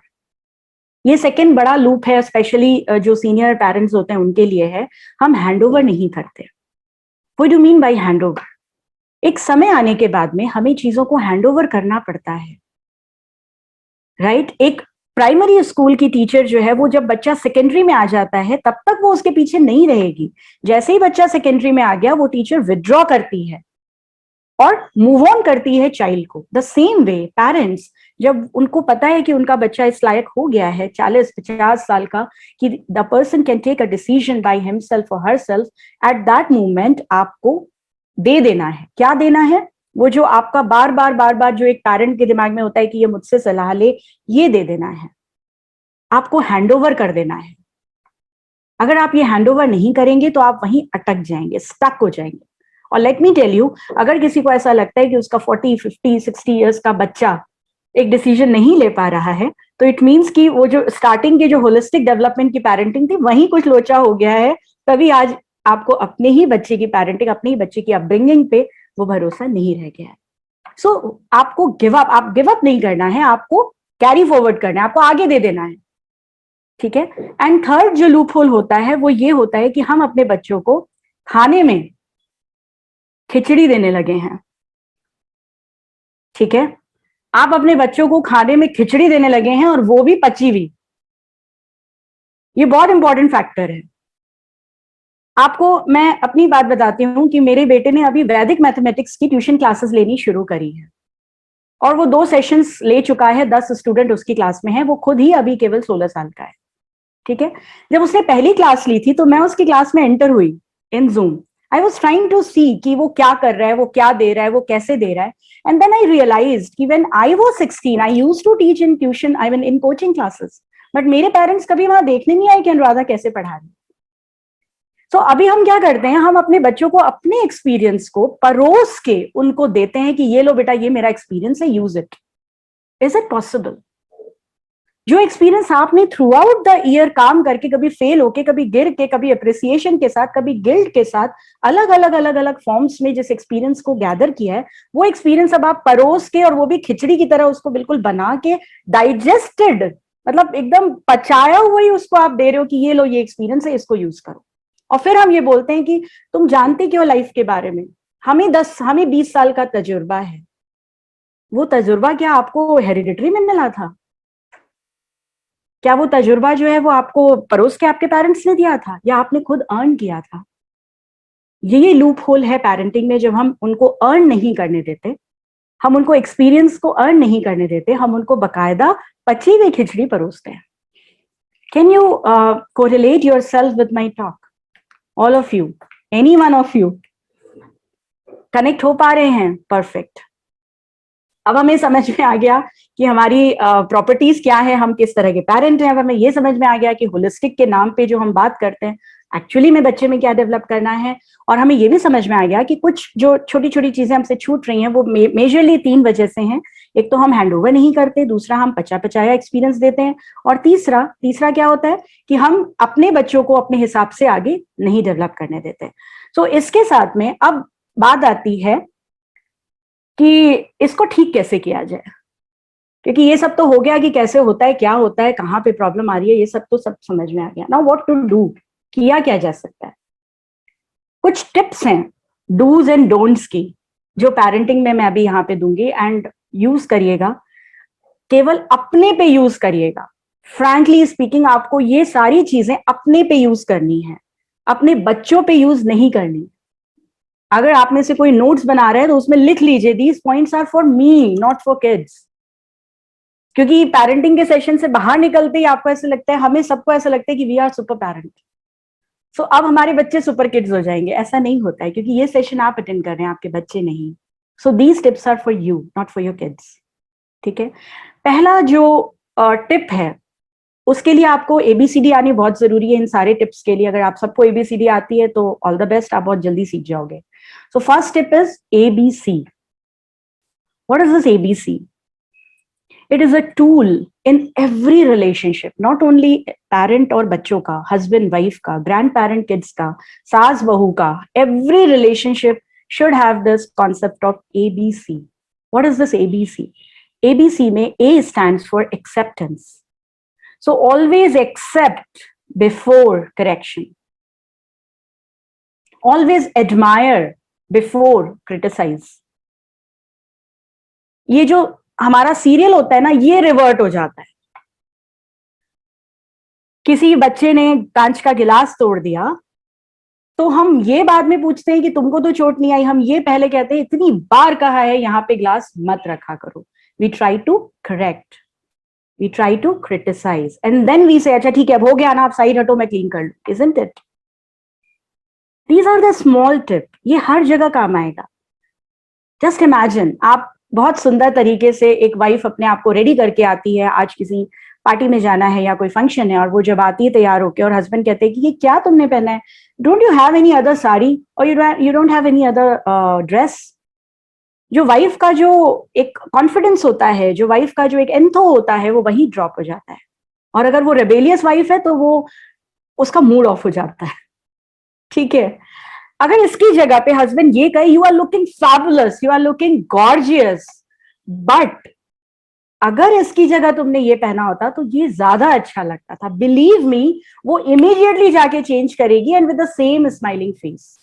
ये सेकेंड बड़ा लूप है, स्पेशली जो सीनियर पेरेंट्स होते हैं उनके लिए है। हम हैंड ओवर नहीं करते। What do mean by hand over? एक समय आने के बाद में हमें चीजों को हैंड ओवर करना पड़ता है, राइट? एक प्राइमरी स्कूल की टीचर जो है वो जब बच्चा सेकेंडरी में आ जाता है तब तक वो उसके पीछे नहीं रहेगी। जैसे ही बच्चा सेकेंडरी में आ गया वो टीचर विथड्रॉ करती है और मूव ऑन करती है चाइल्ड को। द सेम वे पेरेंट्स, जब उनको पता है कि उनका बच्चा इस लायक हो गया है 40-50 साल का कि the person can take a decision by himself और हरसेल्फ, एट दैट मोमेंट आपको दे देना है। क्या देना है? वो जो आपका बार बार जो एक पेरेंट के दिमाग में होता है कि ये मुझसे सलाह ले, ये दे देना है, आपको हैंड ओवर कर देना है। अगर आप ये हैंड ओवर नहीं करेंगे तो आप वहीं अटक जाएंगे, स्टक हो जाएंगे। और लेट मी टेल यू, अगर किसी को ऐसा लगता है कि उसका 40, 50, 60 ईयर्स का बच्चा एक डिसीजन नहीं ले पा रहा है, तो इट मीन्स कि वो जो स्टार्टिंग की जो होलिस्टिक डेवलपमेंट की पेरेंटिंग थी वहीं कुछ लोचा हो गया है, तभी आज आपको अपने ही बच्चे की पेरेंटिंग, अपने ही बच्चे की अपब्रिंगिंग पे वो भरोसा नहीं रह गया है। सो आपको गिव अप नहीं करना है, आपको कैरी फॉरवर्ड करना है, आपको आगे दे देना है, ठीक है? एंड थर्ड जो लूप होल होता है वो ये होता है कि हम अपने बच्चों को खाने में खिचड़ी देने लगे हैं, ठीक है? आप अपने बच्चों को खाने में खिचड़ी देने लगे हैं और वो भी पची हुई। ये बहुत इंपॉर्टेंट फैक्टर है। आपको मैं अपनी बात बताती हूँ कि मेरे बेटे ने अभी वैदिक मैथमेटिक्स की ट्यूशन क्लासेस लेनी शुरू करी है और वो 2 सेशंस ले चुका है, 10 स्टूडेंट उसकी क्लास में है। वो खुद ही अभी केवल 16 साल का है, ठीक है? जब उसने पहली क्लास ली थी तो मैं उसकी क्लास में एंटर हुई in Zoom. I was trying to see कि वो क्या कर रहा है, वो क्या दे रहा है, वो कैसे दे रहा है। एंड देन आई रियलाइज्ड कि when I was 16 I used to teach in tuition, I mean in coaching classes, but मेरे पेरेंट्स कभी वहां देखने नहीं आए कि अनुराधा कैसे पढ़ा रही। तो अभी हम क्या करते हैं, हम अपने बच्चों को अपने एक्सपीरियंस को परोस के उनको देते हैं कि ये लो बेटा, ये मेरा एक्सपीरियंस है, use it. Is it possible? जो एक्सपीरियंस आपने थ्रू आउट द ईयर काम करके, कभी फेल होके, कभी गिर के, कभी अप्रिसिएशन के साथ, कभी गिल्ट के साथ, अलग अलग फॉर्म्स में जिस एक्सपीरियंस को गैदर किया है, वो एक्सपीरियंस अब आप परोस के, और वो भी खिचड़ी की तरह उसको बिल्कुल बना के, डाइजेस्टेड, मतलब एकदम पचाया हुआ ही उसको आप दे रहे हो कि ये लो, ये एक्सपीरियंस है, इसको यूज करो। और फिर हम ये बोलते हैं कि तुम जानते क्यों लाइफ के बारे में? हमें 20 साल का तजुर्बा है। वो तजुर्बा क्या आपको हेरिडिटरी में मिला था? क्या वो तजुर्बा जो है वो आपको परोस के आपके पेरेंट्स ने दिया था, या आपने खुद अर्न किया था? ये लूप होल है पेरेंटिंग में, जब हम उनको अर्न नहीं करने देते, हम उनको एक्सपीरियंस को अर्न नहीं करने देते, हम उनको बकायदा पची हुई खिचड़ी परोसते हैं. Can you correlate yourself with my talk? All of you, any one of you connect हो पा रहे हैं? परफेक्ट. अब हमें समझ में आ गया कि हमारी प्रॉपर्टीज क्या है, हम किस तरह के पेरेंट हैं. अब हमें ये समझ में आ गया कि होलिस्टिक के नाम पे जो हम बात करते हैं, एक्चुअली में बच्चे में क्या डेवलप करना है. और हमें ये भी समझ में आ गया कि कुछ जो छोटी छोटी चीजें हमसे छूट रही हैं वो मेजरली 3 वजह से हैं. एक तो हम हैंडओवर नहीं करते, दूसरा हम पचा पचाया एक्सपीरियंस देते हैं, और तीसरा क्या होता है कि हम अपने बच्चों को अपने हिसाब से आगे नहीं डेवलप करने देते. तो इसके साथ में अब बात आती है कि इसको ठीक कैसे किया जाए, क्योंकि ये सब तो हो गया कि कैसे होता है, क्या होता है, कहाँ पे प्रॉब्लम आ रही है, ये सब तो सब समझ में आ गया. नाउ व्हाट टू डू, किया क्या जा सकता है. कुछ टिप्स हैं डूज एंड डोंट्स की, जो पेरेंटिंग में मैं अभी यहाँ पे दूंगी, एंड यूज करिएगा. केवल अपने पे यूज करिएगा. फ्रैंकली स्पीकिंग, आपको ये सारी चीजें अपने पे यूज करनी है, अपने बच्चों पे यूज नहीं करनी. अगर आप में से कोई नोट्स बना रहे हैं तो उसमें लिख लीजिए, these points are for me not for kids. क्योंकि पेरेंटिंग के सेशन से बाहर निकलते ही आपको ऐसा लगता है, हमें सबको ऐसा लगता है कि वी आर सुपर पेरेंट, सो अब हमारे बच्चे सुपर किड्स हो जाएंगे. ऐसा नहीं होता है, क्योंकि ये सेशन आप अटेंड कर रहे हैं, आपके बच्चे नहीं. So these tips are for you, not for your kids. ठीक है. पहला जो टिप है, उसके लिए आपको एबीसीडी आनी बहुत जरूरी है. इन सारे टिप्स के लिए अगर आप सबको एबीसीडी आती है तो ऑल द बेस्ट, आप बहुत जल्दी सीख जाओगे. So first tip is ABC. What is this ABC? It is a tool in every relationship, not only parent और बच्चों का, husband wife का, grandparent kids का, सास बहू का. Every relationship should have this concept of ABC. What is this ABC? ABC में A stands for acceptance. So always accept before correction. Always admire before criticize. ये जो हमारा सीरियल होता है ना, ये रिवर्ट हो जाता है. किसी बच्चे ने कांच का गिलास तोड़ दिया तो हम ये बाद में पूछते हैं कि तुमको तो चोट नहीं आई. हम ये पहले कहते हैं इतनी बार कहा है यहाँ पे गिलास मत रखा करो. We try to correct, we try to criticise, and then we say अच्छा ठीक है, अब हो गया ना, आप साइड हटो, मैं क्लीन कर लूं. Isn't it? These are the small tip. ये हर जगह काम आएगा. जस्ट इमेजिन, आप बहुत सुंदर तरीके से, एक वाइफ अपने आप को रेडी करके आती है, आज किसी पार्टी में जाना है या कोई फंक्शन है, और वो जब आती है तैयार होके और हस्बैंड कहते हैं कि ये क्या तुमने पहना है, don't you have any other sari, और you don't have any other dress. जो वाइफ का जो एक कॉन्फिडेंस होता है, जो वाइफ का जो एक एंथो होता है, वो वही ड्रॉप हो जाता है. और अगर वो रेबेलियस वाइफ है तो वो, उसका मूड ऑफ हो जाता है. ठीक है. अगर इसकी जगह पे हस्बैंड ये कहे, you are looking fabulous, you are looking gorgeous, but अगर इसकी जगह तुमने ये पहना होता तो ये ज्यादा अच्छा लगता था, बिलीव मी, वो इमीडिएटली जाके चेंज करेगी, and with the same smiling face.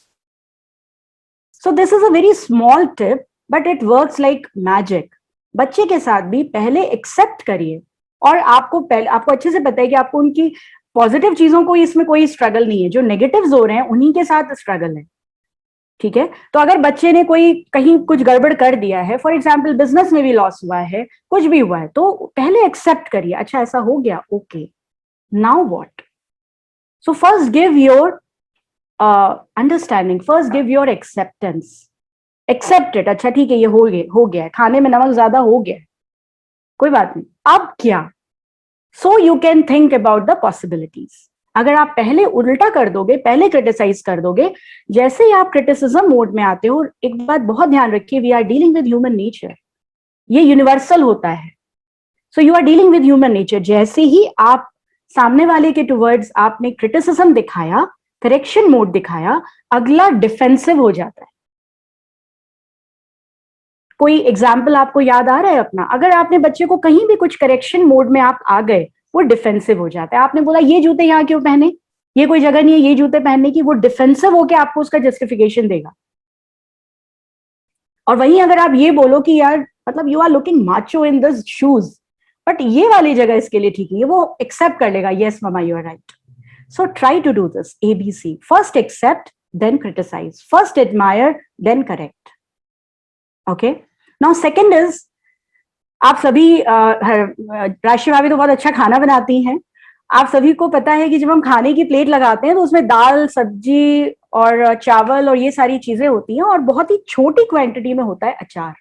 So this is a very small tip, but it works like magic. बच्चे के साथ भी पहले एक्सेप्ट करिए, और आपको अच्छे से पता है कि आपको उनकी पॉजिटिव चीजों को, इसमें कोई स्ट्रगल नहीं है. जो नेगेटिव्स हो रहे हैं उन्हीं के साथ स्ट्रगल है. ठीक है. तो अगर बच्चे ने कोई कहीं कुछ गड़बड़ कर दिया है, फॉर एग्जाम्पल बिजनेस में भी लॉस हुआ है, कुछ भी हुआ है, तो पहले एक्सेप्ट करिए, अच्छा ऐसा हो गया, okay, now what. So first give your understanding, first give your acceptance. Accept it. अच्छा ठीक है, ये हो गया, खाने में नमक ज्यादा हो गया, कोई बात नहीं, अब क्या. So you can think about the possibilities. अगर आप पहले उल्टा कर दोगे, पहले क्रिटिसाइज कर दोगे, जैसे ही आप क्रिटिसिज्म मोड में आते हो, एक बात बहुत ध्यान रखिए, we are dealing with human nature. ये यूनिवर्सल होता है. So you are dealing with human nature. जैसे ही आप सामने वाले के टुवर्ड्स आपने क्रिटिसिज्म दिखाया, करेक्शन मोड दिखाया, अगला डिफेंसिव हो जाता है. कोई एग्जाम्पल आपको याद आ रहा है अपना? अगर आपने बच्चे को कहीं भी कुछ करेक्शन मोड में आप आ गए, वो डिफेंसिव हो जाता है. आपने बोला ये जूते यहाँ क्यों पहने, ये कोई जगह नहीं है ये जूते पहनने की, वो डिफेंसिव होके आपको उसका जस्टिफिकेशन देगा. और वहीं अगर आप ये बोलो कि यार मतलब you are looking macho in this shoes, but ये वाली जगह इसके लिए ठीक नहीं है, वो एक्सेप्ट कर लेगा, yes mama you are right. So try to do this ABC. First accept, then criticise. First admire, then correct. Okay, now second is, आप सभी राशि भाभी तो बहुत अच्छा खाना बनाती हैं. आप सभी को पता है कि जब हम खाने की प्लेट लगाते हैं तो उसमें दाल, सब्जी और चावल और ये सारी चीजें होती हैं, और बहुत ही छोटी क्वांटिटी में होता है अचार,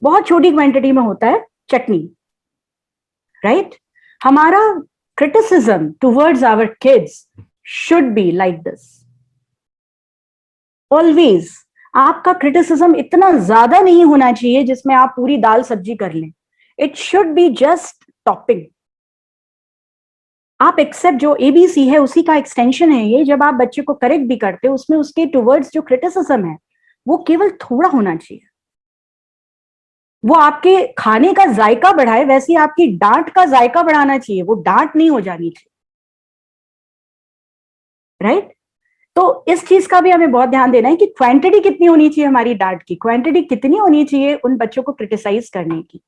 बहुत छोटी क्वांटिटी में होता है चटनी, राइट? हमारा criticism towards our kids should be like this always. आपका क्रिटिसिज्म इतना ज्यादा नहीं होना चाहिए जिसमें आप पूरी दाल सब्जी कर लें. It should be just topping. आप एक्सेप्ट, जो ABC है उसी का एक्सटेंशन है ये. जब आप बच्चे को करेक्ट भी करते हो, उसमें उसके टुवर्ड्स जो क्रिटिसिज्म है वो केवल थोड़ा होना चाहिए. वो आपके खाने का जायका बढ़ाए, वैसे ही आपकी डांट का जायका बढ़ाना चाहिए, वो डांट नहीं हो जानी चाहिए, राइट? तो इस चीज का भी हमें बहुत ध्यान देना है कि क्वांटिटी कितनी होनी चाहिए हमारी डांट की, क्वांटिटी कितनी होनी चाहिए उन बच्चों को क्रिटिसाइज करने की.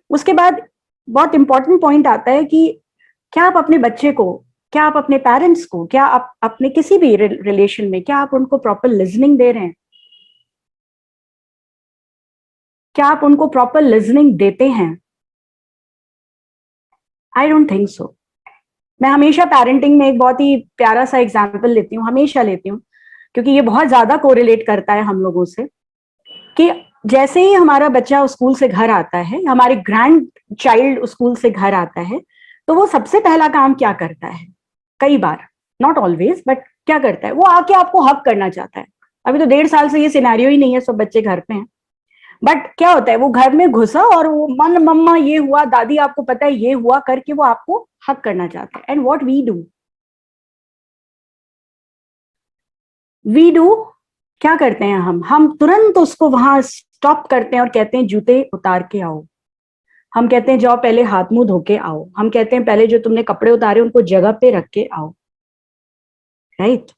उसके बाद बहुत इंपॉर्टेंट पॉइंट आता है कि क्या आप अपने बच्चे को, क्या आप अपने पेरेंट्स को, क्या आप अपने किसी भी रिलेशन में, क्या आप उनको प्रॉपर लिसनिंग दे रहे हैं? क्या आप उनको प्रॉपर लिसनिंग देते हैं? I don't think so. मैं हमेशा पेरेंटिंग में एक बहुत ही प्यारा सा एग्जाम्पल लेती हूँ, हमेशा लेती हूँ, क्योंकि ये बहुत ज्यादा कोरिलेट करता है हम लोगों से. कि जैसे ही हमारा बच्चा स्कूल से घर आता है, हमारे ग्रैंड चाइल्ड स्कूल से घर आता है, तो वो सबसे पहला काम क्या करता है? कई बार, नॉट ऑलवेज, बट क्या करता है? वो आके आपको हक करना चाहता है. अभी तो 1.5 साल से ये सिनेरियो ही नहीं है, सब बच्चे घर पे हैं. बट क्या होता है, वो घर में घुसा और वो मन मम्मा ये हुआ, दादी आपको पता है ये हुआ, करके वो आपको हक करना चाहता है. एंड व्हाट वी डू, क्या करते हैं हम तुरंत उसको वहां स्टॉप करते हैं और कहते हैं जूते उतार के आओ. हम कहते हैं जाओ पहले हाथ मुंह धो के आओ. हम कहते हैं पहले जो तुमने कपड़े उतारे उनको जगह पे रख के आओ, right?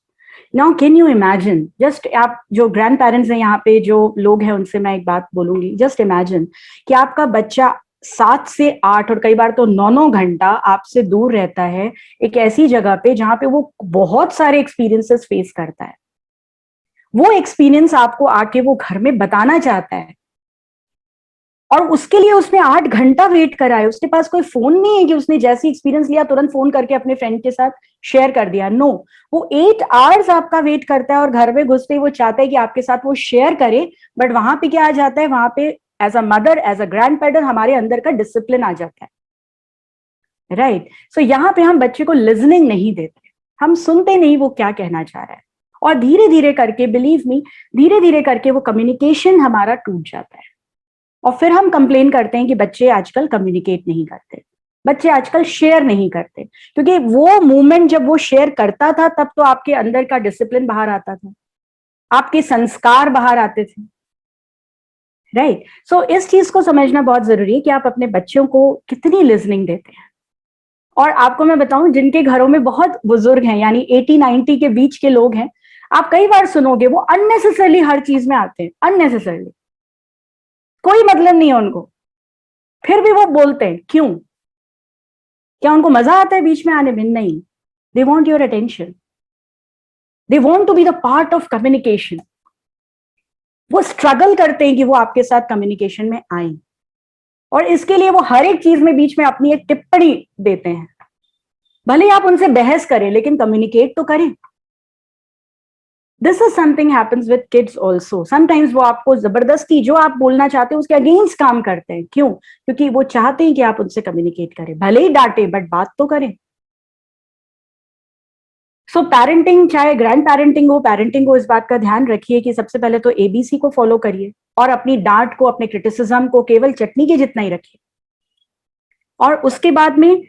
Now can you imagine, just आप जो ग्रैंड पेरेंट्स हैं यहाँ पे, जो लोग हैं, उनसे मैं एक बात बोलूंगी. जस्ट इमेजिन कि आपका बच्चा 7 से 8 और कई बार तो 9 घंटा आपसे दूर रहता है, एक ऐसी जगह पे जहां पे वो बहुत सारे एक्सपीरियंसेस फेस करता है. वो एक्सपीरियंस आपको आके वो घर में बताना चाहता है, और उसके लिए उसने 8 घंटा वेट करा है. उसके पास कोई फोन नहीं है कि उसने जैसे एक्सपीरियंस लिया तुरंत फोन करके अपने फ्रेंड के साथ शेयर कर दिया. नो, वो 8 आवर्स आपका वेट करता है, और घर में घुसते ही वो चाहता है कि आपके साथ वो शेयर करे. बट वहां पे क्या आ जाता है, वहां पे as a mother, as a grand parent, हमारे अंदर का डिसिप्लिन आ जाता है, राइट? सो यहाँ पे हम बच्चे को लिसनिंग नहीं देते, हम सुनते नहीं वो क्या कहना चाह रहा है. और धीरे धीरे करके, बिलीव मी, धीरे धीरे करके वो कम्युनिकेशन हमारा टूट जाता है. और फिर हम कंप्लेन करते हैं कि बच्चे आजकल कम्युनिकेट नहीं करते, बच्चे आजकल शेयर नहीं करते. क्योंकि वो मोमेंट जब वो शेयर करता था, तब तो आपके अंदर का डिसिप्लिन बाहर आता था, आपके संस्कार बाहर आते थे, राइट? सो इस चीज को समझना बहुत जरूरी है कि आप अपने बच्चों को कितनी लिसनिंग देते हैं. और आपको मैं बताऊं, जिनके घरों में बहुत बुजुर्ग हैं, यानी 80-90 के बीच के लोग हैं, आप कई बार सुनोगे वो अननेसेसरली हर चीज में आते हैं, अननेसेसरली, कोई मतलब नहीं है उनको, फिर भी वो बोलते हैं. क्यों? क्या उनको मजा आता है बीच में आने में? नहीं. They want your attention, they want to be the part of communication. वो स्ट्रगल करते हैं कि वो आपके साथ कम्युनिकेशन में आए, और इसके लिए वो हर एक चीज में बीच में अपनी एक टिप्पणी देते हैं. भले आप उनसे बहस करें, लेकिन कम्युनिकेट तो करें. This is something happens with kids also. Sometimes वो आपको जबरदस्ती जो आप बोलना चाहते हैं उसके अगेंस्ट काम करते हैं. क्यों? क्योंकि वो चाहते हैं कि आप उनसे कम्युनिकेट करें, भले ही डांटे, बट बात तो करें. सो पेरेंटिंग, चाहे ग्रैंड पेरेंटिंग हो, इस बात का ध्यान रखिए कि सबसे पहले तो ABC को फॉलो करिए, और अपनी डांट को, अपने क्रिटिसिज्म को केवल चटनी के जितना ही रखिए. और उसके बाद में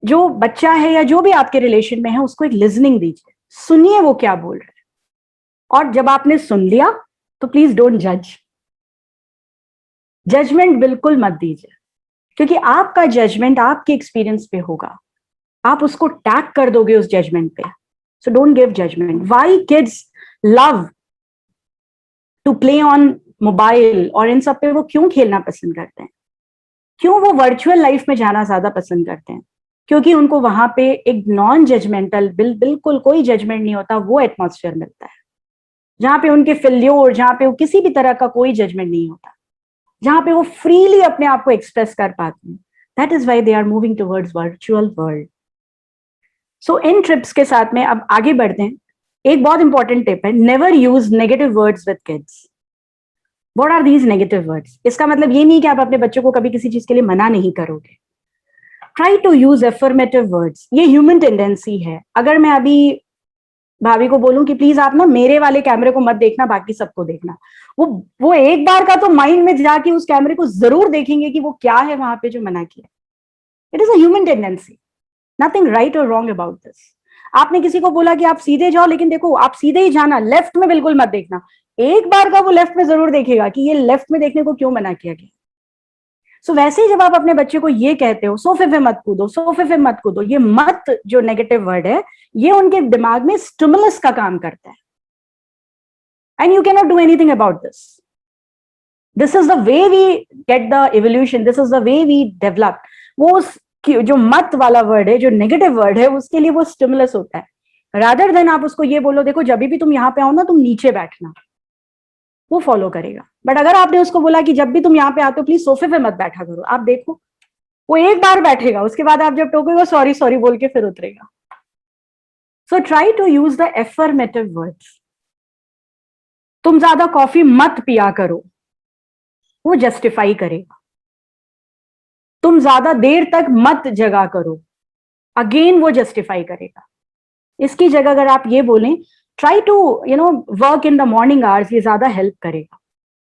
जो बच्चा है या जो भी आपके रिलेशन में है, उसको एक लिसनिंग दीजिए, सुनिए वो क्या बोल रहे हैं. और जब आपने सुन लिया तो प्लीज डोंट जज. जजमेंट बिल्कुल मत दीजिए, क्योंकि आपका जजमेंट आपके एक्सपीरियंस पे होगा, आप उसको टैग कर दोगे उस जजमेंट पे. So don't give judgement. Why kids love to play on mobile और इन सब पे वो क्यों खेलना पसंद करते हैं, क्यों वो वर्चुअल लाइफ में जाना ज्यादा पसंद करते हैं? क्योंकि उनको वहां पे एक नॉन जजमेंटल, बिल्कुल कोई जजमेंट नहीं होता, वो एटमॉस्फेयर मिलता है, जहां पे उनके फेल्योर, जहां पे वो किसी भी तरह का कोई जजमेंट नहीं होता, जहां पे वो फ्रीली अपने आप को एक्सप्रेस कर पाते हैं. That is why they are moving towards virtual world. So इन ट्रिप्स के साथ में अब आगे बढ़ते हैं. एक बहुत इंपॉर्टेंट टिप है, never use negative words with kids. What are these negative words? इसका मतलब ये नहीं कि आप अपने बच्चों को कभी किसी चीज के लिए मना नहीं करोगे. Try to use affirmative words. ये ह्यूमन टेंडेंसी है. अगर मैं अभी भाभी को बोलूं कि प्लीज आप ना मेरे वाले कैमरे को मत देखना, बाकी सबको देखना, वो एक बार का तो माइंड में जाके उस कैमरे को जरूर देखेंगे कि वो क्या है वहां पे जो मना किया. It is a human tendency, nothing right और रॉन्ग अबाउट दिस. आपने किसी को बोला कि आप सीधे जाओ, लेकिन देखो आप सीधे ही जाना, लेफ्ट में बिल्कुल मत देखना. एक बार का वो लेफ्ट में जरूर देखेगा कि ये लेफ्ट में देखने को क्यों मना किया गया. सो वैसे ही जब आप अपने बच्चे को ये कहते हो सोफे पे मत कूदो, सोफे पे मत कूदो, ये मत जो नेगेटिव वर्ड है, ये उनके दिमाग में स्टिमुलस का काम करता है. And you can not do anything about this. This is the way we get the evolution, this is the way we develop. वो जो मत वाला वर्ड है, जो नेगेटिव वर्ड है, उसके लिए वो स्टिमुलस होता है. रादर देन आप उसको ये बोलो देखो जब भी तुम यहाँ पे आओ ना तुम नीचे बैठना, वो फॉलो करेगा. बट अगर आपने उसको बोला कि जब भी तुम यहाँ पे आते हो प्लीज सोफे पे मत बैठा करो, आप देखो वो एक बार बैठेगा, उसके बाद आप जब टोकेगा सॉरी सॉरी बोल के फिर उतरेगा. So try to use the affirmative words. तुम ज्यादा कॉफी मत पिया करो, वो जस्टिफाई करेगा. तुम ज्यादा देर तक मत जगा करो, अगेन वो जस्टिफाई करेगा. इसकी जगह अगर आप ये बोलें try to work in the morning hours, ये ज्यादा हेल्प करेगा,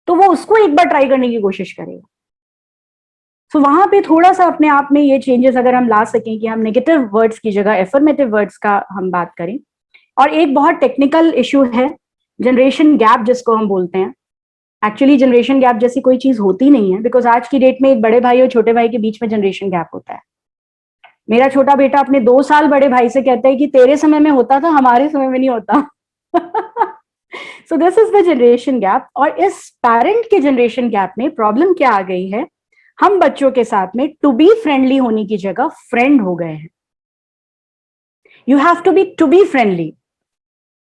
तो वो उसको एक बार ट्राई करने की कोशिश करेगा. तो वहां पे थोड़ा सा अपने आप में ये चेंजेस अगर हम ला सकें कि हम नेगेटिव वर्ड्स की जगह एफर्मेटिव वर्ड्स का हम बात करें. और एक बहुत टेक्निकल इशू है जनरेशन गैप जिसको हम बोलते हैं. एक्चुअली जनरेशन गैप जैसी कोई चीज होती नहीं है, बिकॉज आज की डेट में एक बड़े भाई और छोटे भाई के बीच में जनरेशन गैप होता है. मेरा छोटा बेटा अपने 2 साल बड़े भाई से कहता है कि तेरे समय में होता था, हमारे समय में नहीं होता. सो this is the generation gap. और इस पेरेंट के जनरेशन गैप में प्रॉब्लम क्या आ गई है, हम बच्चों के साथ में टू बी फ्रेंडली होने की जगह फ्रेंड हो गए हैं. You have to be friendly,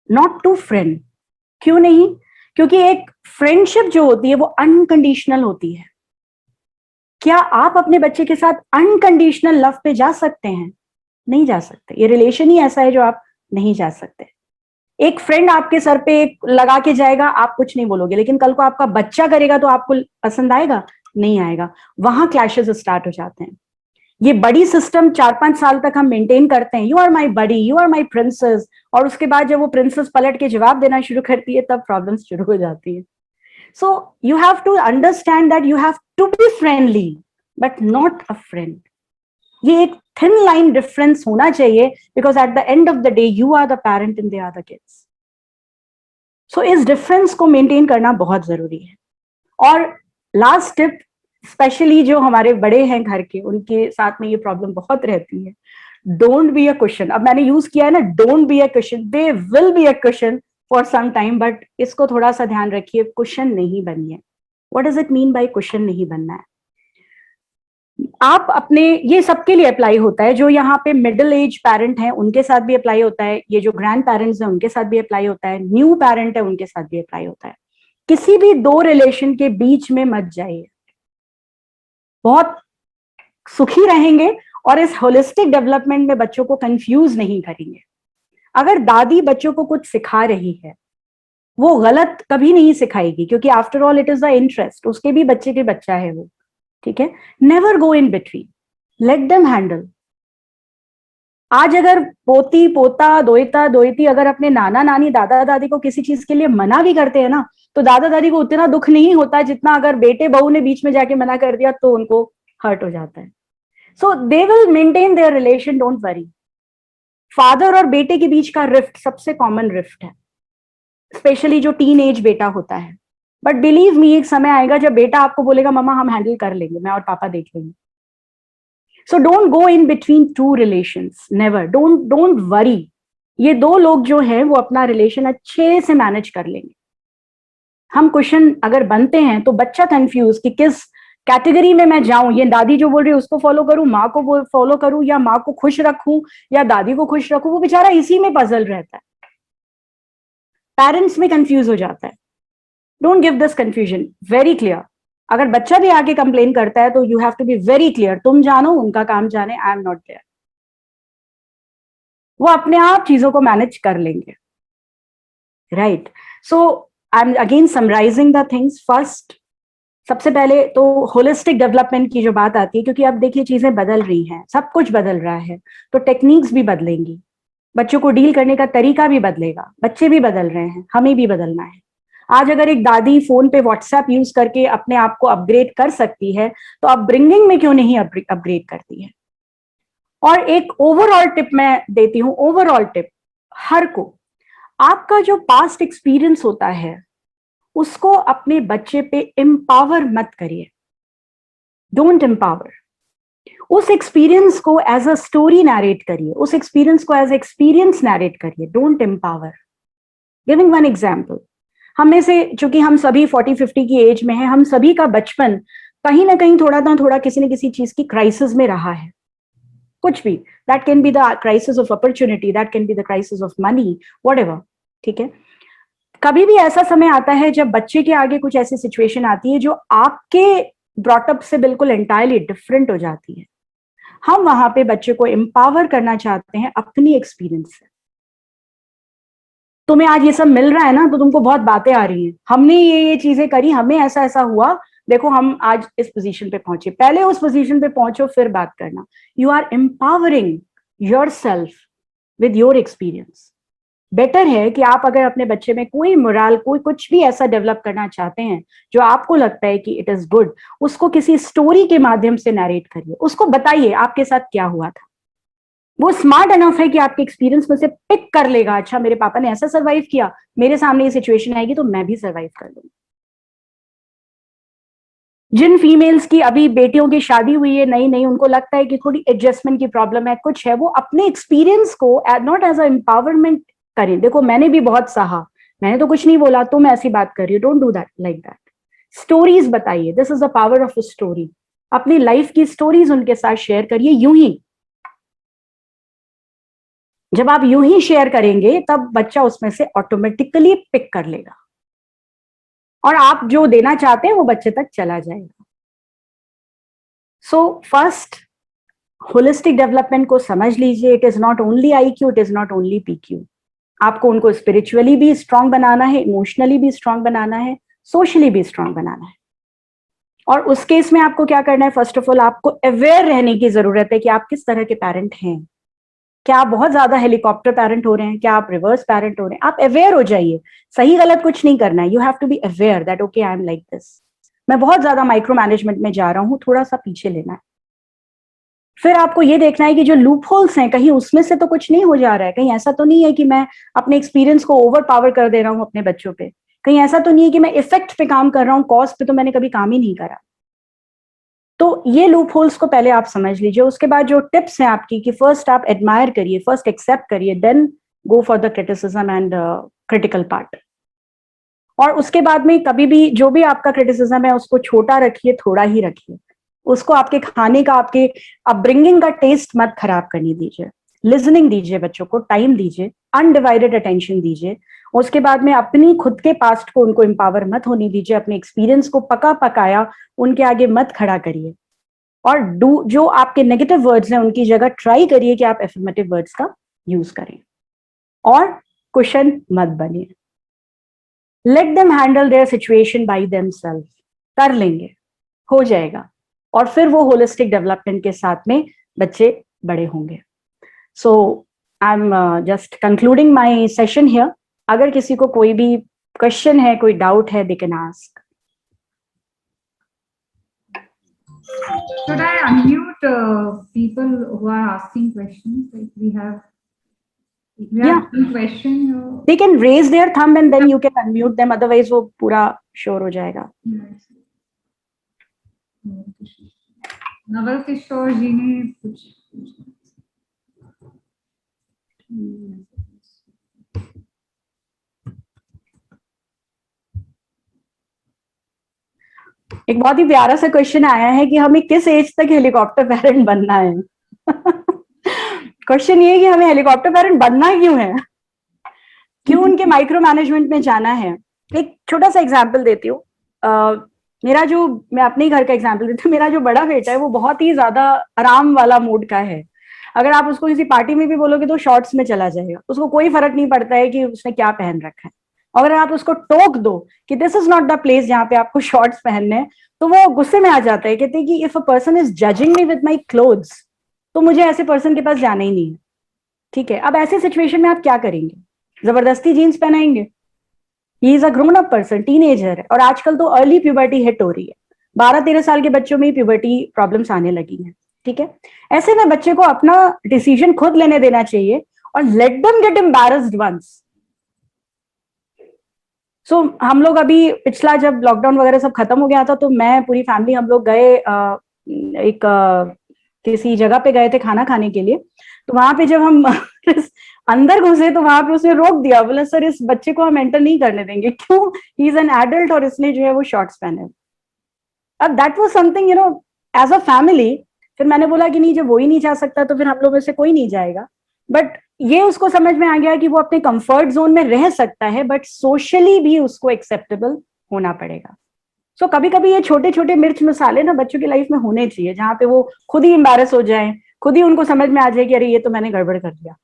not to friend. क्यों नहीं? क्योंकि एक फ्रेंडशिप जो होती है वो अनकंडीशनल होती है. क्या आप अपने बच्चे के साथ अनकंडीशनल लव पे जा सकते हैं? नहीं जा सकते. ये रिलेशन ही ऐसा है जो आप नहीं जा सकते. एक फ्रेंड आपके सर पे लगा के जाएगा, आप कुछ नहीं बोलोगे, लेकिन कल को आपका बच्चा करेगा तो आपको पसंद आएगा? नहीं आएगा. वहां क्लैशेस स्टार्ट हो जाते हैं. ये बड़ी सिस्टम 4-5 साल तक हम मेंटेन करते हैं, you are my buddy, you are my princess, और उसके बाद जब वो प्रिंसेस पलट के जवाब देना शुरू करती है तब प्रॉब्लम्स शुरू हो जाती है. So you have to understand that you have to be friendly but not a friend. ये एक थिन लाइन डिफरेंस होना चाहिए, because at the end of the day you are the parent and they are the kids. So इस difference को maintain करना बहुत जरूरी है. और लास्ट टिप, स्पेशली जो हमारे बड़े हैं घर के, उनके साथ में ये प्रॉब्लम बहुत रहती है. Don't be a question. अब मैंने यूज किया है ना, don't be a question. They will be a question for some time, but इसको थोड़ा सा ध्यान रखिए, क्वेश्चन नहीं बनिए. What does it mean by question नहीं बनना है? आप अपने, ये सबके लिए अप्लाई होता है, जो यहाँ पे मिडिल एज पेरेंट हैं उनके साथ भी अप्लाई होता है, ये जो ग्रैंड पेरेंट्स हैं उनके साथ भी अप्लाई होता है, न्यू पेरेंट है उनके साथ भी अप्लाई होता है. किसी भी 2 रिलेशन के बीच में मत जाइए. बहुत सुखी रहेंगे और इस होलिस्टिक डेवलपमेंट में बच्चों को कंफ्यूज नहीं करेंगे. अगर दादी बच्चों को कुछ सिखा रही है, वो गलत कभी नहीं सिखाएगी, क्योंकि after all it is the interest, उसके भी बच्चे के बच्चा है वो. ठीक है, never go in between, late them handle. आज अगर पोती पोता दोहिता दोहिती अगर अपने नाना नानी दादा दादी को किसी चीज के लिए मना भी करते हैं ना, तो दादा दादी को उतना दुख नहीं होता जितना अगर बेटे बहू ने बीच में जाके मना कर दिया तो उनको हर्ट हो जाता है. So they will maintain their relation, don't worry. Father और बेटे के बीच का रिफ्ट सबसे कॉमन रिफ्ट है, स्पेशली जो टीन एज बेटा होता है. बट बिलीव मी, एक समय आएगा जब बेटा आपको बोलेगा मम्मा हम हैंडल कर लेंगे, मैं और पापा देख लेंगे. So don't go in between 2 relations, never. Don't worry. ये 2 लोग जो हैं वो अपना रिलेशन अच्छे से मैनेज कर लेंगे. हम क्वेश्चन अगर बनते हैं तो बच्चा कंफ्यूज कि किस कैटेगरी में मैं जाऊं, ये दादी जो बोल रही है उसको फॉलो करूं, माँ को फॉलो करूं, या माँ को खुश रखूं या दादी को खुश रखूं, वो बेचारा इसी में पजल रहता है, पेरेंट्स में कंफ्यूज हो जाता है। Don't give this confusion, very clear. अगर बच्चा भी आके कंप्लेन करता है तो you have to be very clear, तुम जानो उनका काम जाने, आई एम नॉट देयर। वो अपने आप चीजों को मैनेज कर लेंगे, right. So I am again summarising the things. First, सबसे पहले तो होलिस्टिक डेवलपमेंट की जो बात आती है, क्योंकि अब देखिए चीजें बदल रही हैं, सब कुछ बदल रहा है, तो टेक्निक्स भी बदलेंगी, बच्चों को डील करने का तरीका भी बदलेगा, बच्चे भी बदल रहे हैं, हमें भी बदलना है। आज अगर एक दादी फोन पे व्हाट्सएप यूज करके अपने आप को अपग्रेड कर सकती है, तो अपब्रिंगिंग में क्यों नहीं अपग्रेड करती है। और एक ओवरऑल टिप मैं देती हूं, ओवरऑल टिप हर को, आपका जो पास्ट एक्सपीरियंस होता है उसको अपने बच्चे पे एम्पावर मत करिए, डोंट एम्पावर। उस एक्सपीरियंस को एज अ स्टोरी नैरेट करिए, उस एक्सपीरियंस को एज एक्सपीरियंस नैरेट करिए, don't empower. Giving one example, हम में से चूंकि हम सभी 40-50 की एज में हैं, हम सभी का बचपन कहीं ना कहीं थोड़ा ना थोड़ा किसी न किसी चीज की क्राइसिस में रहा है, कुछ भी, that can be the crisis of opportunity, that can be the crisis of money, whatever, ठीक है। कभी भी ऐसा समय आता है जब बच्चे के आगे कुछ ऐसी सिचुएशन आती है जो आपके ब्रॉटअप से बिल्कुल एंटायरली डिफरेंट हो जाती है। हम वहां पे बच्चे को एम्पावर करना चाहते हैं अपनी एक्सपीरियंस से। तुम्हें आज ये सब मिल रहा है ना, तो तुमको बहुत बातें आ रही हैं, हमने ये चीजें करी, हमें ऐसा ऐसा हुआ, देखो हम आज इस पोजीशन पे पहुंचे, पहले उस पोजीशन पे पहुंचो फिर बात करना। You are empowering your self with your experience. Better है कि आप अगर अपने बच्चे में कोई मोरल, कोई कुछ भी ऐसा डेवलप करना चाहते हैं जो आपको लगता है कि इट इज गुड, उसको किसी स्टोरी के माध्यम से नरेट करिए, उसको बताइए आपके साथ क्या हुआ था। वो स्मार्ट एनफ है कि आपके एक्सपीरियंस में से पिक कर लेगा, अच्छा मेरे पापा ने ऐसा सर्वाइव किया, मेरे सामने ये सिचुएशन आएगी तो मैं भी सर्वाइव कर लूंगी। जिन फीमेल्स की अभी बेटियों की शादी हुई है नई नई, उनको लगता है कि थोड़ी एडजस्टमेंट की प्रॉब्लम है, कुछ है, वो अपने एक्सपीरियंस को नॉट एज अ एम्पावरमेंट करें, देखो मैंने भी बहुत सहा, मैंने तो कुछ नहीं बोला, तुम ऐसी बात कर रही हो, don't do that like that. Stories बताइए, this is the power of a story. अपनी लाइफ की स्टोरीज उनके साथ शेयर करिए, यूं ही जब आप यूं ही शेयर करेंगे तब बच्चा उसमें से ऑटोमेटिकली पिक कर लेगा और आप जो देना चाहते हैं वो बच्चे तक चला जाएगा। सो फर्स्ट, होलिस्टिक डेवलपमेंट को समझ लीजिए, it is not only IQ, it is not only PQ। आपको उनको स्पिरिचुअली भी स्ट्रांग बनाना है, इमोशनली भी स्ट्रांग बनाना है, सोशली भी स्ट्रांग बनाना है। और उस केस में आपको क्या करना है, फर्स्ट ऑफ ऑल आपको अवेयर रहने की जरूरत है कि आप किस तरह के पेरेंट हैं। क्या आप बहुत ज्यादा हेलीकॉप्टर पेरेंट हो रहे हैं, क्या आप रिवर्स पेरेंट हो रहे हैं, आप अवेयर हो जाइए। सही गलत कुछ नहीं करना है, you have to be aware that okay I am like this, मैं बहुत ज्यादा माइक्रो मैनेजमेंट में जा रहा हूं, थोड़ा सा पीछे लेना है। फिर आपको ये देखना है कि जो लूप होल्स हैं कहीं उसमें से तो कुछ नहीं हो जा रहा है, कहीं ऐसा तो नहीं है कि मैं अपने एक्सपीरियंस को ओवर पावर कर दे रहा हूं अपने बच्चों पे, कहीं ऐसा तो नहीं है कि मैं इफेक्ट पे काम कर रहा हूं, कॉज पे तो मैंने कभी काम ही नहीं करा। तो ये लूप होल्स को पहले आप समझ लीजिए। उसके बाद जो टिप्स हैं आपकी कि फर्स्ट आप एडमायर करिए, फर्स्ट एक्सेप्ट करिए, then go for the criticism and critical part. और उसके बाद में कभी भी जो भी आपका क्रिटिसिज्म है उसको छोटा रखिए, थोड़ा ही रखिए, उसको आपके खाने का, आपके अपब्रिंगिंग का टेस्ट मत खराब करने दीजिए। लिसनिंग दीजिए, बच्चों को टाइम दीजिए, अनडिवाइडेड अटेंशन दीजिए। उसके बाद में अपनी खुद के पास्ट को उनको एम्पावर मत होने दीजिए, अपने एक्सपीरियंस को पका पकाया उनके आगे मत खड़ा करिए। और जो आपके नेगेटिव वर्ड्स हैं उनकी जगह ट्राई करिए कि आप एफर्मेटिव वर्ड्स का यूज करें और क्वेश्चन मत बनिए। Let them handle their situation by themselves, कर लेंगे, हो जाएगा, और फिर वो होलिस्टिक डेवलपमेंट के साथ में बच्चे बड़े होंगे। So I am just concluding my session here. अगर किसी को कोई भी क्वेश्चन है, कोई डाउट है, they can ask. Should I unmute people who are asking questions? Like we have one question. They can raise their thumb and then you can unmute them. Otherwise, वो पूरा शोर हो जाएगा। नवल किशोर जी ने कुछ एक बहुत ही प्यारा सा क्वेश्चन आया है कि हमें किस एज तक हेलीकॉप्टर पेरेंट बनना है। क्वेश्चन ये है कि हमें हेलीकॉप्टर पेरेंट बनना क्यों है, क्यों उनके माइक्रो मैनेजमेंट में जाना है। एक छोटा सा एग्जांपल देती हूँ। मैं अपने ही घर का एग्जांपल देती हूँ। मेरा जो बड़ा बेटा है वो बहुत ही ज्यादा आराम वाला मूड का है। अगर आप उसको किसी पार्टी में भी बोलोगे तो शॉर्ट्स में चला जाएगा, उसको कोई फर्क नहीं पड़ता है कि उसने क्या पहन रखा है। अगर आप उसको टोक दो कि this is not the place जहाँ पे आपको शॉर्ट्स पहनने हैं, तो वो गुस्से में आ जाता है, कहते हैं कि if a person is judging me with my clothes, तो मुझे ऐसे पर्सन के पास जाना ही नहीं है। ठीक है, अब ऐसे सिचुएशन में आप क्या करेंगे? जबरदस्ती जीन्स पहनाएंगे? He is a grown up person, teenager है, और आजकल तो अर्ली प्यूबर्टी हिट हो रही है। 12-13 साल के बच्चों में ही प्यूबर्टी प्रॉब्लम्स आने लगी हैं। ठीक है, ऐसे में बच्चे को अपना डिसीजन खुद लेने देना चाहिए और let them get embarrassed once. So हम लोग अभी पिछला जब लॉकडाउन वगैरह सब खत्म हो गया था, तो मैं पूरी फैमिली हम लोग गए किसी जगह पे गए थे खाना खाने के लिए। तो वहां पे जब हम अंदर घुसे तो वहां पे उसने रोक दिया, बोला सर इस बच्चे को हम एंटर नहीं करने देंगे। क्यों? ही इज एन एडल्ट और इसने जो है वो शॉर्ट्स पहने। अब that was something as a family. फिर मैंने बोला कि नहीं, जब वो ही नहीं जा सकता तो फिर हम लोग में से कोई नहीं जाएगा। बट ये उसको समझ में आ गया कि वो अपने कंफर्ट जोन में रह सकता है, बट सोशली भी उसको एक्सेप्टेबल होना पड़ेगा। सो कभी कभी ये छोटे छोटे मिर्च मसाले ना बच्चों की लाइफ में होने चाहिए, जहाँ पे वो खुद ही एम्बैरस हो जाए, खुद ही उनको समझ में आ जाए कि अरे ये तो मैंने गड़बड़ कर दिया।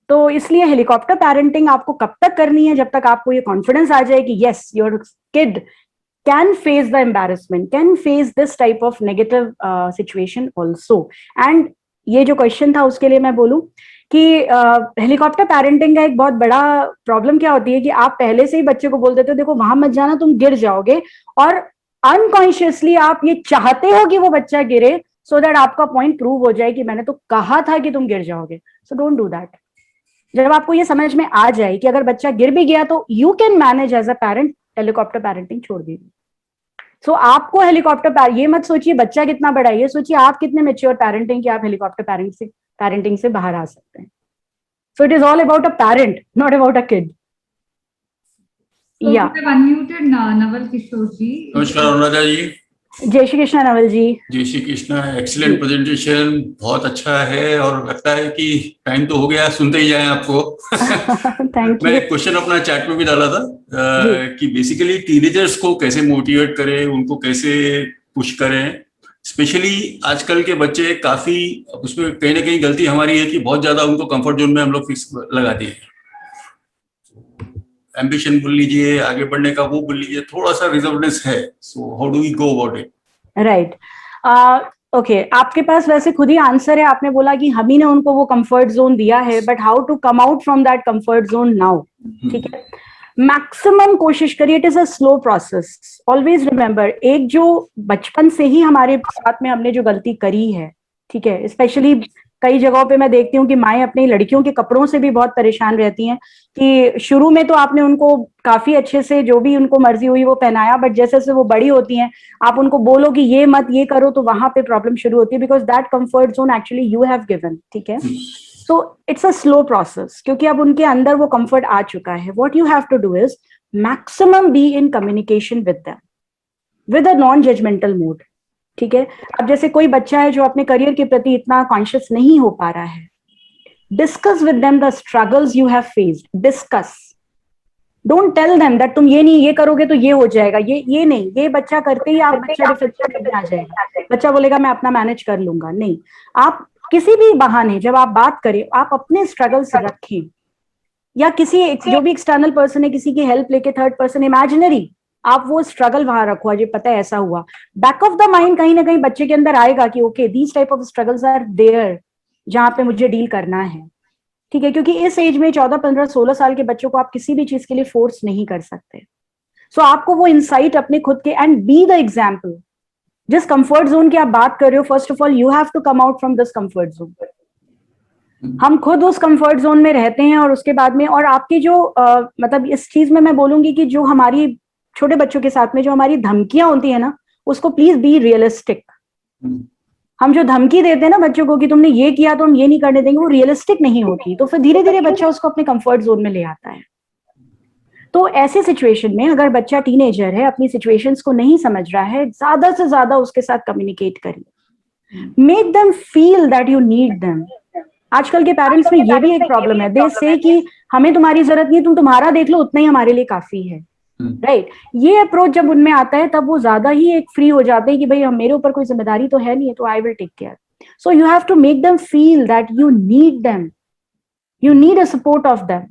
तो इसलिए हेलीकॉप्टर पेरेंटिंग आपको कब तक करनी है? जब तक आपको ये कॉन्फिडेंस आ जाए कि yes your kid can face the embarrassment, can face this type of negative situation also. And ये जो क्वेश्चन था उसके लिए मैं बोलूं कि हेलीकॉप्टर पेरेंटिंग का एक बहुत बड़ा प्रॉब्लम क्या होती है कि आप पहले से ही बच्चे को बोल देते हो देखो वहां मत जाना, तुम गिर जाओगे, और अनकॉन्शियसली आप ये चाहते हो कि वो बच्चा गिरे सो दैट आपका पॉइंट प्रूव हो जाए कि मैंने तो कहा था कि तुम गिर जाओगे। So don't do that. जब आपको ये समझ में आ जाए कि अगर बच्चा गिर भी गया तो you can manage as a parent, helicopter parenting छोड़ दीजिए। सो आपको हेलीकॉप्टर ये मत सोचिए बच्चा कितना बड़ा है, ये सोचिए आप कितने मेच्योर पेरेंटिंग कि आप हेलीकॉप्टर पेरेंटिंग से बाहर आ सकते हैं। So it is all about a parent, not about a kid. So या we have unmuted Naval Kishore ji. नमस्कार अनुराधा जी। जय श्री कृष्ण नवल जी। जय श्री कृष्ण। एक्सीलेंट प्रेजेंटेशन, बहुत अच्छा है और लगता है कि टाइम तो हो गया, सुनते ही जाएं आपको। थैंक मैं यू। एक क्वेश्चन अपना चैट में भी डाला था कि बेसिकली टीनेजर्स को कैसे मोटिवेट करें, उनको कैसे पुश करें। स्पेशली आजकल के बच्चे काफी, उसमें कहीं ना कहीं गलती हमारी है कि बहुत ज्यादा उनको कंफर्ट जोन में हम लोग फिक्स लगा दिए। एम्बिशन बोल लीजिए, आगे बढ़ने का वो बोल लीजिए, थोड़ा सा रिजर्वनेस है। So how do we go about it? Right, okay, आपके पास वैसे खुद ही आंसर है। आपने बोला कि हम ही ने उनको वो कंफर्ट जोन दिया है, but how to come out from that comfort zone now. ठीक है, मैक्सिमम कोशिश करिए। It is a slow process. Always remember, एक जो बचपन से ही हमारे साथ में हमने जो गलती करी है, ठीक है, स्पेशली कई जगहों पे मैं देखती हूँ कि माएं अपनी लड़कियों के कपड़ों से भी बहुत परेशान रहती हैं कि शुरू में तो आपने उनको काफी अच्छे से जो भी उनको मर्जी हुई वो पहनाया, बट जैसे जैसे वो बड़ी होती हैं आप उनको बोलो कि ये मत ये करो, तो वहां पे प्रॉब्लम शुरू होती है, because that comfort zone actually you have given. ठीक है, so it's a slow process, क्योंकि अब उनके अंदर वो कंफर्ट आ चुका है। What you have to do is maximum be in communication with them with a non judgemental mood. ठीक है, अब जैसे कोई बच्चा है जो अपने करियर के प्रति इतना कॉन्शियस नहीं हो पा रहा है, discuss with them the struggles you have faced. Discuss, don't tell them that तुम ये नहीं ये करोगे तो ये हो जाएगा, ये नहीं, ये बच्चा करते ही आप बच्चा डिफिकल्टी में आ जाएगा, बच्चा बोलेगा मैं अपना मैनेज कर लूंगा। नहीं, आप किसी भी बहाने जब आप बात करें आप अपने स्ट्रगल्स रखें, या किसी जो भी एक्सटर्नल पर्सन है किसी की हेल्प लेके, थर्ड पर्सन इमेजिनरी, आप वो स्ट्रगल वहां रखो, आज पता है ऐसा हुआ। बैक ऑफ द माइंड कहीं ना कहीं बच्चे के अंदर आएगा कि okay these type of struggles are there जहां पे मुझे डील करना है। ठीक है, क्योंकि इस एज में 14, 15, 16 साल के बच्चों को आप किसी भी चीज के लिए फोर्स नहीं कर सकते। सो आपको वो इंसाइट अपने खुद के, एंड बी द एग्जाम्पल। जिस कंफर्ट जोन की आप बात कर रहे हो, first of all you have to come out from this comfort zone. हम खुद उस कंफर्ट जोन में रहते हैं, और उसके बाद में, और आपकी जो मतलब इस चीज में मैं बोलूंगी कि जो हमारी छोटे बच्चों के साथ में जो हमारी धमकियां होती है ना, उसको प्लीज बी रियलिस्टिक। हम जो धमकी देते हैं ना बच्चों को कि तुमने ये किया तो हम ये नहीं करने देंगे, वो रियलिस्टिक नहीं होती, तो फिर धीरे धीरे बच्चा उसको अपने कंफर्ट जोन में ले आता है। तो ऐसे सिचुएशन में अगर बच्चा टीनेजर है, अपनी सिचुएशंस को नहीं समझ रहा है, ज्यादा से ज्यादा उसके साथ कम्युनिकेट करिए, make them feel that you need them. आजकल के पेरेंट्स में ये भी एक प्रॉब्लम है, दे से कि हमें तुम्हारी जरूरत नहीं है, तुम तुम्हारा देख लो, उतना ही हमारे लिए काफी है, राइट ये अप्रोच जब उनमें आता है तब वो ज्यादा ही एक फ्री हो जाते हैं कि भाई मेरे ऊपर कोई जिम्मेदारी तो है नहीं है, तो I will take care. So you have to make them feel that you need them, you need a support of them.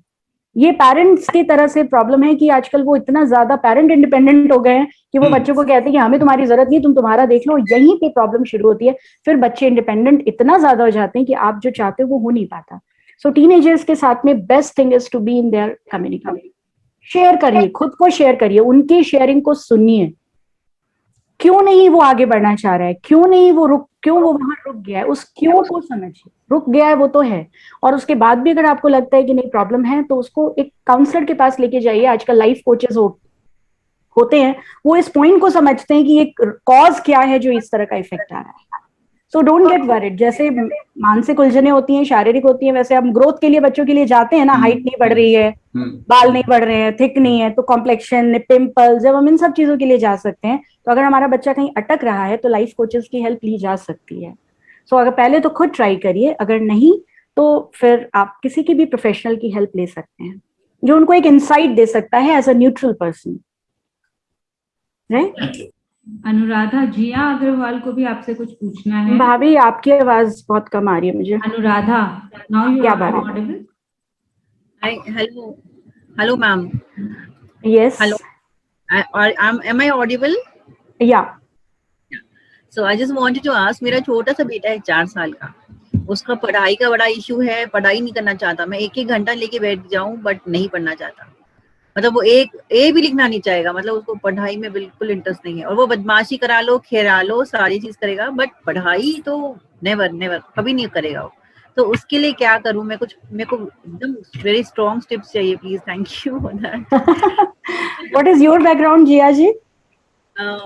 ये पेरेंट्स की तरह से प्रॉब्लम है कि आजकल वो इतना ज्यादा पेरेंट इंडिपेंडेंट हो गए हैं कि वो बच्चों को कहते हैं कि हमें तुम्हारी जरूरत नहीं, तुम तुम्हारा देख लो। यहीं पे प्रॉब्लम शुरू होती है, फिर बच्चे इंडिपेंडेंट इतना ज्यादा हो जाते हैं कि आप जो चाहते हो वो हो नहीं पाता। सो टीनेजर्स के साथ में best thing is to be in their community. Share करिए, खुद को शेयर करिए, उनकी शेयरिंग को सुनिए, क्यों नहीं वो आगे बढ़ना चाह रहा है, क्यों वो वहां रुक गया है, उस क्यों को समझिए। रुक गया है वो तो है, और उसके बाद भी अगर आपको लगता है कि नहीं प्रॉब्लम है, तो उसको एक काउंसलर के पास लेके जाइए। आजकल लाइफ कोचेस होते हैं, वो इस पॉइंट को समझते हैं कि ये कॉज क्या है जो इस तरह का इफेक्ट आ रहा है। So don't get worried. जैसे मानसिक उलझने होती हैं, शारीरिक होती हैं, वैसे हम ग्रोथ के लिए बच्चों के लिए जाते हैं ना, हाइट नहीं बढ़ रही है, बाल नहीं बढ़ रहे हैं, थिक नहीं है, तो कॉम्प्लेक्शन, पिंपल्स, जब हम इन सब चीजों के लिए जा सकते हैं, तो अगर हमारा बच्चा कहीं अटक रहा है तो लाइफ कोचेस की हेल्प ली जा सकती है। सो अगर पहले तो खुद ट्राई करिए, अगर नहीं तो फिर आप किसी की भी प्रोफेशनल की हेल्प ले सकते हैं जो उनको एक इंसाइट दे सकता है as a neutral person, right. Anuradha, Jiya Agarwal को भी आपसे कुछ पूछना है। भाभी आपकी आवाज बहुत कम आ रही है मुझे। अनुराधा, नाउ यू क्या आर भाभी? Audible. Hi, hello, ma'am. Yes. Hello. Am I audible? Yeah. So I just wanted to ask, मेरा छोटा सा बेटा है 4 साल का, उसका पढ़ाई का बड़ा इशू है, पढ़ाई नहीं करना चाहता। मैं एक घंटा लेके बैठ जाऊं बट नहीं पढ़ना चाहता। मतलब वो एक ए भी लिखना नहीं चाहेगा, मतलब उसको पढ़ाई में बिल्कुल इंटरेस्ट नहीं है। और वो बदमाशी करा लो, खेरा लो, सारी चीज करेगा, बट पढ़ाई तो नेवर कभी नहीं करेगा वो। तो उसके लिए क्या करूं मैं? मेरे को एकदम वेरी स्ट्रॉन्ग टिप्स चाहिए please. Thank you for that. What is your background, Jia ji?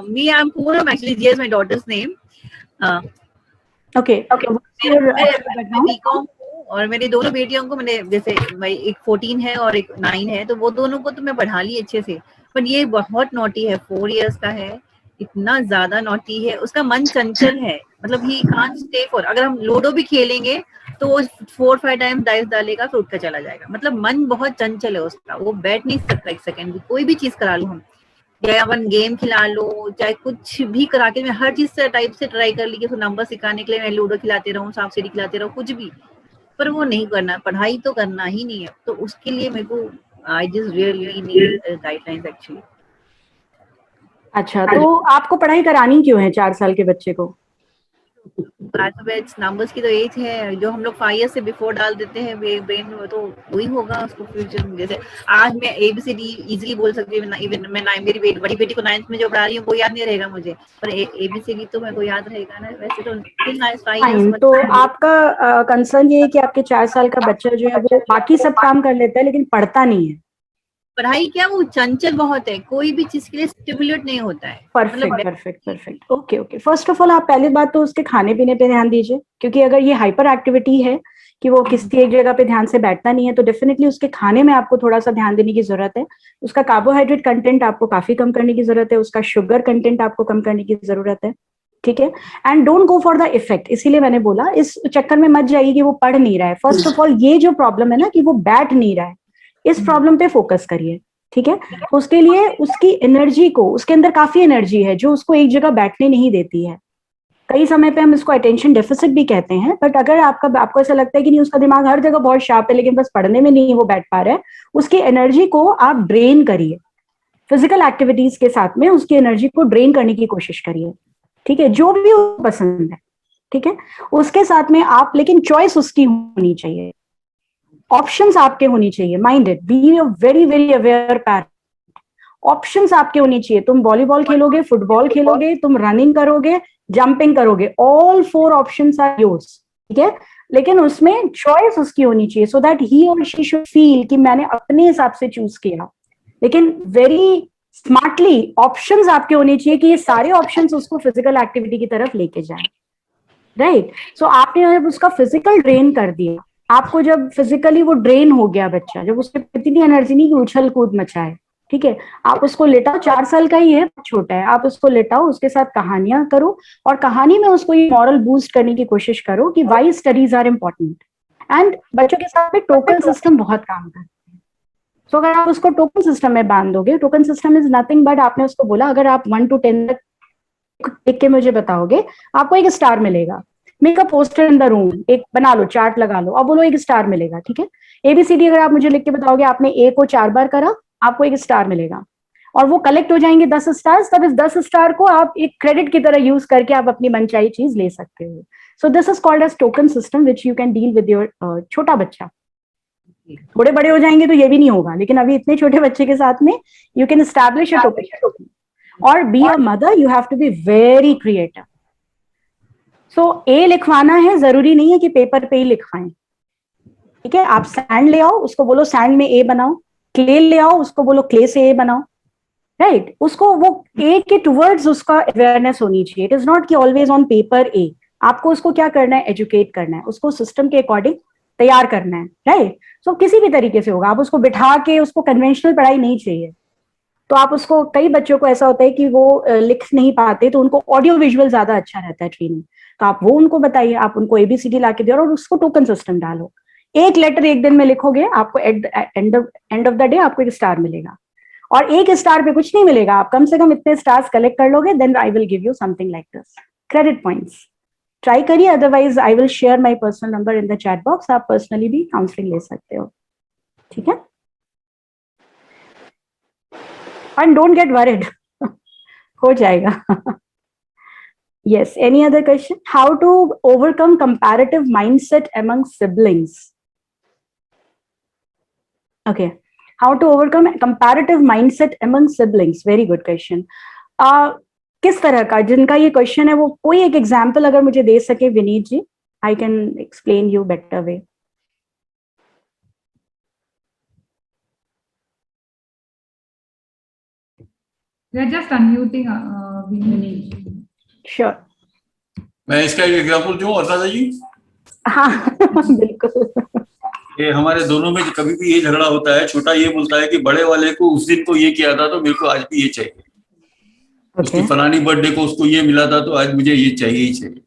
Me, I'm Poonam actually. Jia is my daughter's name. Okay. What's your background? BCom हूँ, और मेरी दोनों बेटियों को मैंने, जैसे एक 14 है और एक 9 है, तो वो दोनों को तो मैं पढ़ा ली अच्छे से। पर ये बहुत नॉटी है, 4 इयर्स का है, इतना ज्यादा नॉटी है। उसका मन चंचल है, मतलब ही कांट स्टे फॉर। अगर हम लूडो भी खेलेंगे तो वो 4-5 टाइम डाइस डालेगा, फिर उठ कर चला जाएगा। मतलब मन बहुत चंचल है उसका, वो बैठ नहीं सकता एक सेकंड भी। कोई भी चीज करा लो हम, या अपन गेम खिला लो, चाहे कुछ भी करा के, मैं हर चीज से टाइप से ट्राई कर ली कि उसको नंबर सिखाने के लिए मैं लूडो खिलाते रहूं, सांप सीढ़ी खिलाते रहूं, कुछ भी, पर वो नहीं करना। पढ़ाई तो करना ही नहीं है। तो उसके लिए मेरे को I just really need guidelines actually. अच्छा, तो आपको पढ़ाई करानी क्यों है 4 साल के बच्चे को? अल्फाबेट्स नंबर्स की तो एज है, जो हम लोग 5 इयर्स से बिफोर डाल देते हैं ब्रेन में, तो वही होगा उसको फ्यूचर में। जैसे आज मैं ABCD इजीली बोल सकती हूँ, इवन मैं मेरी बड़ी बेटी को 9th में जो पढ़ा रही हूँ वो याद नहीं रहेगा मुझे, पर ABCD तो मेरे को याद रहेगा ना। वैसे तो तो आपका कंसर्न ये है कि आपके 4 साल का बच्चा जो है वो बाकी सब काम कर लेता है लेकिन पढ़ता नहीं है। पढ़ाई क्या, वो चंचल बहुत है, कोई भी चीज के लिए स्टिमुलेट नहीं होता है। Perfect. Okay. First of all आप पहली बात तो उसके खाने पीने पे ध्यान दीजिए, क्योंकि अगर ये हाइपर एक्टिविटी है कि वो किसी एक जगह पे ध्यान से बैठता नहीं है, तो डेफिनेटली उसके खाने में आपको थोड़ा सा ध्यान देने की जरूरत है। उसका कार्बोहाइड्रेट कंटेंट आपको काफी कम करने की जरूरत है, उसका शुगर कंटेंट आपको कम करने की जरूरत है, ठीक है। And don't go for the effect. इसीलिए मैंने बोला इस चक्कर में मत जाइए कि वो पढ़ नहीं रहा है। फर्स्ट ऑफ ऑल ये जो प्रॉब्लम है ना कि वो बैठ नहीं रहा है, इस प्रॉब्लम पे फोकस करिए, ठीक है। उसके लिए उसकी एनर्जी को, उसके अंदर काफी एनर्जी है जो उसको एक जगह बैठने नहीं देती है। कई समय पे हम इसको अटेंशन डेफिसिट भी कहते हैं, बट अगर आपको ऐसा लगता है कि नहीं उसका दिमाग हर जगह बहुत शार्प है लेकिन बस पढ़ने में नहीं वो बैठ पा रहा है, उसकी एनर्जी को आप ड्रेन करिए। फिजिकल एक्टिविटीज के साथ में उसकी एनर्जी को ड्रेन करने की कोशिश करिए, ठीक है, जो भी पसंद है, ठीक है। उसके साथ में आप, लेकिन चॉइस उसकी होनी चाहिए, ऑप्शंस आपके होनी चाहिए। Minded, be a very very aware parent. Options आपके होनी चाहिए। तुम वॉलीबॉल खेलोगे, फुटबॉल खेलोगे, तुम रनिंग करोगे, जंपिंग करोगे, ऑल 4 ऑप्शंस आर योर्स, ठीक है। लेकिन उसमें चॉइस उसकी होनी चाहिए, सो दैट ही और शी शुड फील कि मैंने अपने हिसाब से चूज किया। लेकिन वेरी स्मार्टली ऑप्शंस आपके होने चाहिए कि ये सारे ऑप्शंस उसको फिजिकल एक्टिविटी की तरफ लेके जाएं, राइट। सो आपने जब उसका फिजिकल ड्रेन कर दिया, आपको जब फिजिकली वो ड्रेन हो गया बच्चा, जब उसमें इतनी एनर्जी नहीं कि उछल कूद मचाए, ठीक है, आप उसको लेटाओ, 4 साल का ही है, छोटा है, आप उसको लेटाओ, उसके साथ कहानियां करो और कहानी में उसको ये मॉरल बूस्ट करने की कोशिश करो कि why studies are important. And बच्चों के साथ में टोकन सिस्टम बहुत काम करता है। तो अगर आप उसको टोकन सिस्टम में बांध दोगे, token system is nothing but, आपने उसको बोला अगर आप 1 to 10 तक लिख के मुझे बताओगे आपको एक स्टार मिलेगा। Make a poster in the room, एक बना लो, चार्ट लगा लो, अब बोलो एक स्टार मिलेगा। ठीक है, एबीसीडी अगर आप मुझे लिख के बताओगे आपने ए को 4 बार करा, आपको एक स्टार मिलेगा और वो कलेक्ट हो जाएंगे 10 स्टार्स। तब इस 10 स्टार को आप एक क्रेडिट की तरह यूज करके आप अपनी मनचाही चीज ले सकते हो। So this is called as token system which you can deal with your छोटा बच्चा। थोड़े बड़े हो जाएंगे तो ये भी नहीं होगा, लेकिन अभी इतने छोटे बच्चे के साथ में you can establish a token. और be a mother, you have to be very creative. So ए लिखवाना है, जरूरी नहीं है कि पेपर पे ही लिखवाएं। ठीक है, आप सैंड ले आओ, उसको बोलो सैंड में ए बनाओ, क्ले ले आओ, उसको बोलो क्ले से ए बनाओ। राइट, उसको वो ए के टुवर्ड्स उसका अवेयरनेस होनी चाहिए। इट इज नॉट कि ऑलवेज ऑन पेपर ए। आपको उसको क्या करना है, एजुकेट करना है, उसको सिस्टम के अकॉर्डिंग तैयार करना है। राइट, सो किसी भी तरीके से होगा, आप उसको बिठा के, उसको कन्वेंशनल पढ़ाई नहीं चाहिए। तो आप उसको, कई बच्चों को ऐसा होता है कि वो लिख नहीं पाते, तो उनको ऑडियो विजुअल ज्यादा अच्छा रहता है ट्रेनिंग, तो आप वो उनको बताइए, आप उनको एबीसीडी ला के दो और उसको टोकन सिस्टम डालो। एक लेटर एक दिन में लिखोगे, आपको एंड ऑफ द डे आपको एक स्टार मिलेगा। और एक स्टार पे कुछ नहीं मिलेगा, आप कम से कम इतने स्टार्स कलेक्ट कर लोगे, then I will give you something like this, credit points. Try करिए, otherwise I will share my personal number in the chat box, आप पर्सनली भी काउंसलिंग ले सकते हो। ठीक है, एंड डोंट गेट वरिड, हो जाएगा। Yes, any other question? How to overcome comparative mindset among siblings? Okay, how to overcome comparative mindset among siblings? Very good question. किस तरह का, जिनका ये क्वेश्चन है वो कोई एक एग्जाम्पल अगर मुझे दे सके Vineet ji, I can explain you better way. We are just unmuting Vineet. Sure. मैं इसका एक एग्जांपल दूं अर्चना जी? हाँ बिल्कुल। ये हमारे दोनों में कभी भी ये झगड़ा होता है, छोटा ये बोलता है कि बड़े वाले को उस दिन को ये किया था तो मेरे को आज भी ये चाहिए, उसकी फलानी बर्थडे को उसको ये मिला था तो आज मुझे ये चाहिए ही चाहिए।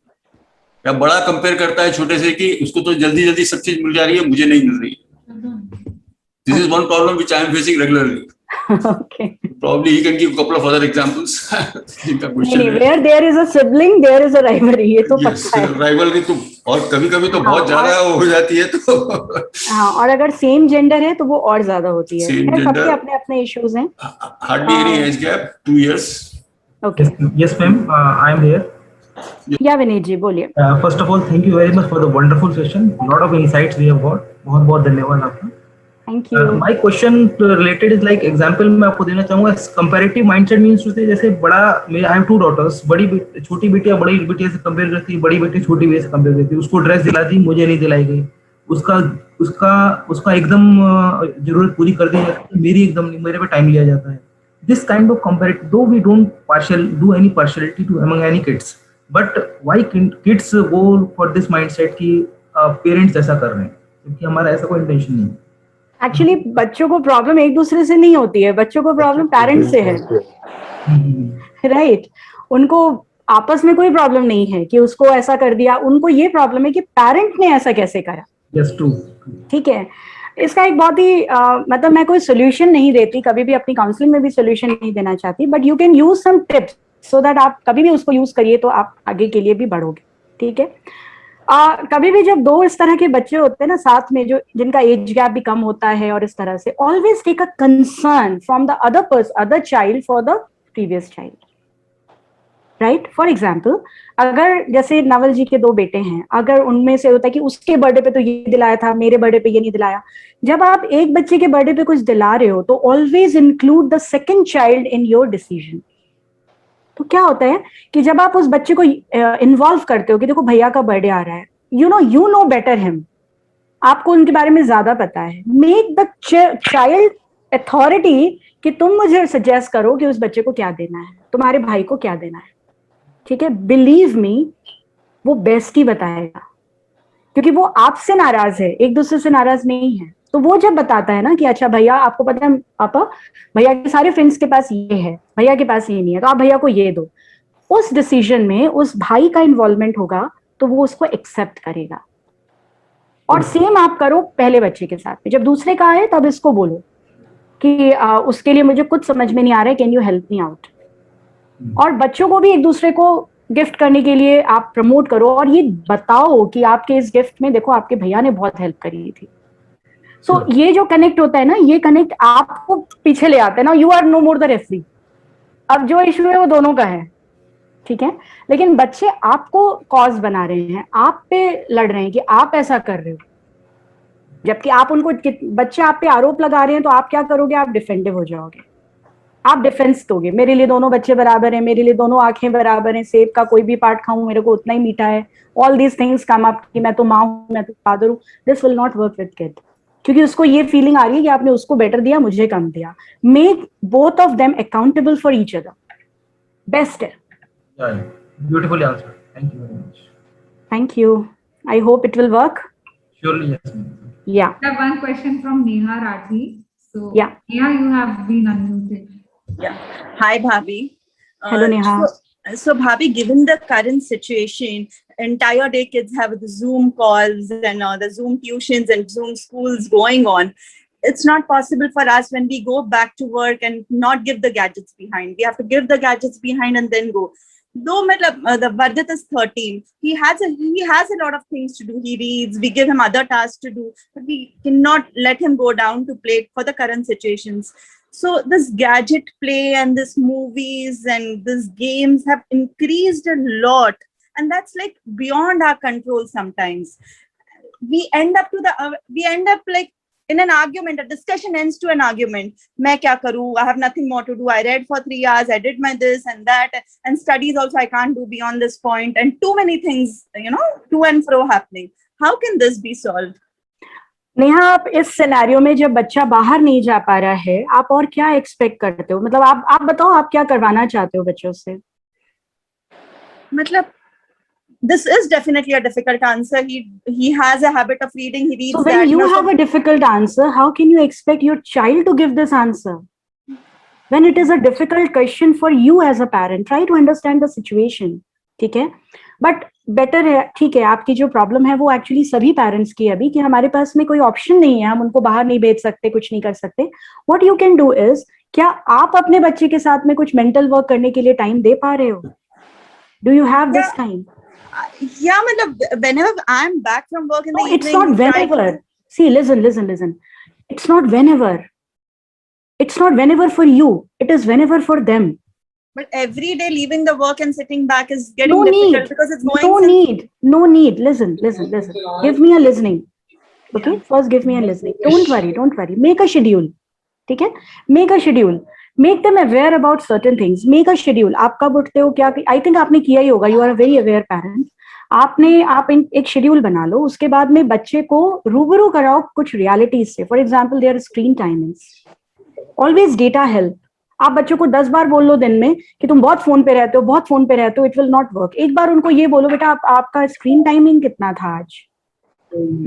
या बड़ा कंपेयर करता है छोटे से कि उसको तो जल्दी जल्दी सब चीज मिल जा रही है, मुझे नहीं मिल रही है। This is one problem which I am facing regularly. Okay. Probably he can give a couple of other examples. जिनका क्वेश्चन है। Where there is a sibling, there is a rivalry. ये तो पक्का है। राइवलरी तो, और कभी-कभी तो बहुत ज्यादा हो जाती है तो। हाँ, और अगर सेम जेंडर है तो वो और ज्यादा होती है। सबके अपने अपने इश्यूज हैं। Hardly any age gap, 2 years. Okay. Yes, ma'am. I am here. या विनीत जी बोलिए। First of all, thank you very much for the wonderful session. Lot of insights we have got. बहुत बहुत धन्यवाद आपका। Thank you. My question related is like example मैं आपको देना चाहूँगा। Comparative mindset means to say जैसे बड़ा, I have 2 daughters. छोटी बेटियाँ बड़ी बेटियों से कंपेयर करती है, बड़ी बेटी छोटी बेटी से कंपेयर करती है। उसको ड्रेस दिला दी, मुझे नहीं दिलाई गई। उसका एकदम जरूरत पूरी कर दी जाती है, मेरी एकदम नहीं, मेरे पे टाइम लिया जाता है। This kind of comparative, though we don't do any partiality to among any kids, but why kids go for this mindset कि पेरेंट्स ऐसा कर रहे हैं, क्योंकि हमारा ऐसा कोई इंटेंशन नहीं है। एक्चुअली बच्चों को प्रॉब्लम एक दूसरे से नहीं होती है, बच्चों को प्रॉब्लम पेरेंट्स से है। राइट, उनको आपस में कोई प्रॉब्लम नहीं है कि उसको ऐसा कर दिया, उनको ये प्रॉब्लम है कि पेरेंट ने ऐसा कैसे करा। Yes, true. ठीक है, इसका एक बहुत ही मतलब मैं कोई सोल्यूशन नहीं देती, कभी भी अपनी काउंसलिंग में भी सोल्यूशन नहीं देना चाहती, but you can use some tips so that आप कभी भी उसको यूज करिए तो आप आगे के लिए भी बढ़ोगे। ठीक है, कभी भी जब 2 इस तरह के बच्चे होते हैं ना साथ में, जो जिनका एज गैप भी कम होता है और इस तरह से, always take a concern from the other child for the previous child. Right, for example अगर जैसे नवल जी के 2 बेटे हैं, अगर उनमें से होता है कि उसके बर्थडे पे तो ये दिलाया था, मेरे बर्थडे पे ये नहीं दिलाया, जब आप एक बच्चे के बर्थडे पे कुछ दिला रहे हो तो always include the second child in your decision. तो क्या होता है कि जब आप उस बच्चे को इन्वॉल्व करते हो कि देखो भैया का बर्थडे आ रहा है, यू नो बेटर हिम, आपको उनके बारे में ज्यादा पता है, मेक द चाइल्ड अथॉरिटी कि तुम मुझे सजेस्ट करो कि उस बच्चे को क्या देना है, तुम्हारे भाई को क्या देना है। ठीक है, बिलीव मी वो बेस्ट ही बताएगा, क्योंकि वो आपसे नाराज है, एक दूसरे से नाराज नहीं है। तो वो जब बताता है ना कि अच्छा भैया आपको पता है पापा, भैया के सारे फ्रेंड्स के पास ये है, भैया के पास ये नहीं है, तो आप भैया को ये दो, उस डिसीजन में उस भाई का इन्वॉल्वमेंट होगा तो वो उसको एक्सेप्ट करेगा। और सेम आप करो पहले बच्चे के साथ में, जब दूसरे का आए तब इसको बोलो कि उसके लिए मुझे कुछ समझ में नहीं आ रहा है, can you help me out. और बच्चों को भी एक दूसरे को गिफ्ट करने के लिए आप प्रमोट करो और ये बताओ कि आपके इस गिफ्ट में देखो आपके भैया ने बहुत हेल्प करी थी। सो ये जो कनेक्ट होता है ना, ये कनेक्ट आपको पीछे ले आता है ना, you are no more the referee. अब जो इशू है वो दोनों का है, ठीक है, लेकिन बच्चे आपको कॉज बना रहे हैं, आप पे लड़ रहे हैं कि आप ऐसा कर रहे हो, जबकि आप उनको, बच्चे आप पे आरोप लगा रहे हैं, तो आप क्या करोगे, आप डिफेंडिव हो जाओगे, आप डिफेंस दोगे, मेरे लिए दोनों बच्चे बराबर हैं, मेरे लिए दोनों आंखें बराबर हैं, सेब का कोई भी पार्ट खाऊं मेरे को उतना ही मीठा है, all these things come up कि मैं तो माँ हूं, मैं तो फादर हूं। This will not work with kid, क्योंकि उसको ये फीलिंग आ रही है कि आपने उसको बेटर दिया, मुझे कम दिया। Make both of them accountable for each other, best है। Beautifully answered. Thank you very much. Thank you. I hope it will work. Surely, yes. ma'am. Yeah. I have one question from Neha Rathi. So, Yeah. Neha, you have been unmuted. Yeah. Hi, Bhabhi. Hello, Neha. So, Bhabhi, given the current situation, entire day kids have the Zoom calls and the Zoom tuitions and Zoom schools going on. It's not possible for us when we go back to work and not give the gadgets behind. We have to give the gadgets behind and then go. Though the Vardit is 13, he has a lot of things to do. He reads, we give him other tasks to do, but we cannot let him go down to play for the current situations. So this gadget play and this movies and this games have increased a lot, and that's like beyond our control. Sometimes we end up like in an argument. A discussion ends to an argument. Main kya karu? I have nothing more to do. I read for 3 hours. I did my this and that, and studies also I can't do beyond this point. And too many things, to and fro happening. How can this be solved? Neha, आप इस scenario में जब बच्चा बाहर नहीं जा पा रहा है, आप और क्या एक्सपेक्ट करते हो? मतलब आप बताओ, आप क्या करवाना चाहते हो बच्चों से? मतलब this is definitely a difficult answer. He has a habit of reading. He reads. So when you have a difficult answer, how can you expect your child to give this answer? When it is a difficult question for you as a parent, try to understand the situation. ठीक है, but better है, ठीक है, आपकी जो problem है वो actually सभी पेरेंट्स की है अभी, कि हमारे पास में कोई ऑप्शन नहीं है, हम उनको बाहर नहीं भेज सकते, कुछ नहीं कर सकते. What you can do is, क्या आप अपने बच्चे के साथ में कुछ मेंटल वर्क करने के लिए टाइम दे पा रहे हो? Do you have this time? Yeah, matlab, whenever I'm back from work in the evening. It's not whenever. See, listen. It's not whenever. It's not whenever for you. It is whenever for them. But every day leaving the work and sitting back is getting difficult because it's going. No need. Listen. Give me a listening. Okay, yeah. First give me a listening. Don't worry. Make a schedule. ठीक है? Make a schedule. Make them aware about certain things. Make a schedule. आप कब उठते हो, क्या? I think आपने किया ही होगा. You are a very aware parent. आप एक शेड्यूल बना लो, उसके बाद में बच्चे को रूबरू कराओ कुछ रियलिटीज से. For example, their screen timings. Always data help. आप बच्चों को 10 बार बोल लो दिन में कि तुम बहुत फोन पे रहते हो, इट विल नॉट वर्क. एक बार उनको ये बोलो, बेटा आपका स्क्रीन टाइमिंग कितना था आज.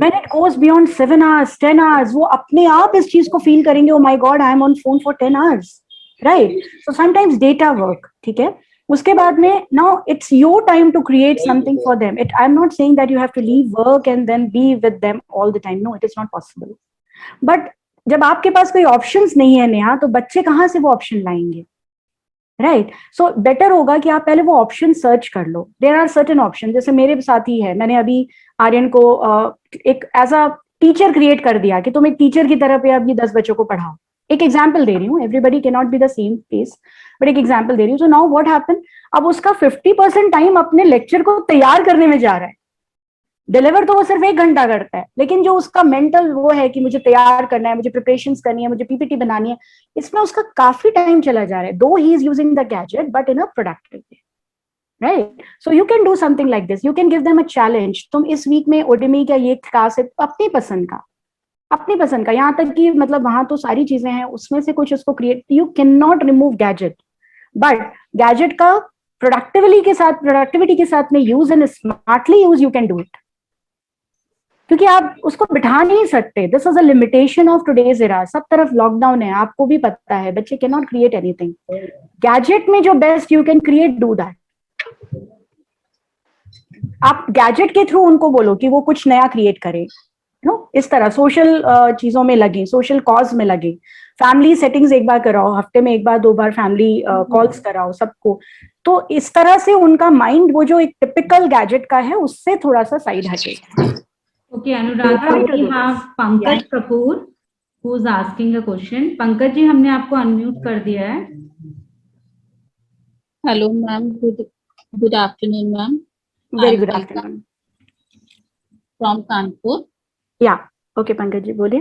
When it goes beyond 7 hours, 10 hours, वो अपने आप इस चीज को फील करेंगे, oh my God, I am on phone for 10 hours, right? So sometimes data work, ठीक है? उसके बाद में now it's your time to create something for them. I'm not saying that you have to leave work and then be with them all the time. No, it is not possible. But जब आपके पास कोई options नहीं है नेहा, तो बच्चे कहाँ से वो option लाएंगे? राइट. सो बेटर होगा कि आप पहले वो ऑप्शन सर्च कर लो. There are certain option. जैसे मेरे साथ ही है, मैंने अभी आर्यन को एक एज अ टीचर क्रिएट कर दिया कि तुम एक टीचर की तरह पे अभी 10 बच्चों को पढ़ाओ. एक एग्जाम्पल दे रही हूँ, everybody can not be the same pace, but एक एग्जाम्पल दे रही हूँ. सो नाउ व्हाट हैपन, अब उसका 50% टाइम अपने लेक्चर को तैयार करने में जा रहा है. डिलीवर तो वो सिर्फ 1 घंटा करता है, लेकिन जो उसका मेंटल वो है कि मुझे तैयार करना है, मुझे प्रिपरेशंस करनी है, मुझे पीपीटी बनानी है, इसमें उसका काफी टाइम चला जा रहा है. दो he is using the gadget but in a productive way, right? So you can do something like this. You can give them a challenge. तुम इस वीक में ओडेमी का ये क्लास है, अपनी पसंद का, यहाँ तक कि मतलब वहां तो सारी चीजें हैं, उसमें से कुछ उसको create. You can not remove gadget, but gadget का प्रोडक्टिविटी के साथ में use and smartly use, you can do it. क्योंकि आप उसको बिठा नहीं सकते. This is a limitation of today's era. सब तरफ लॉकडाउन है, आपको भी पता है. बच्चे can not create anything. Gadget में जो best you can create, do that. आप गैजेट के थ्रू उनको बोलो कि वो कुछ नया क्रिएट करे. इस तरह सोशल चीजों में लगे, सोशल कॉज में लगे. फैमिली सेटिंग्स एक बार कराओ, हफ्ते में एक बार 2 बार फैमिली कॉल्स कराओ सबको. तो इस तरह से उनका माइंड वो जो एक टिपिकल गैजेट का है उससे थोड़ा सा साइड हटे. Okay, Anuradha, we have Pankaj Kapoor who is asking a question. Pankaj जी, हमने आपको अनम्यूट कर दिया है. Hello, ma'am. Good afternoon, ma'am. Very I'm good Alka afternoon. from Kanpur. या ओके पंकज जी बोलिए.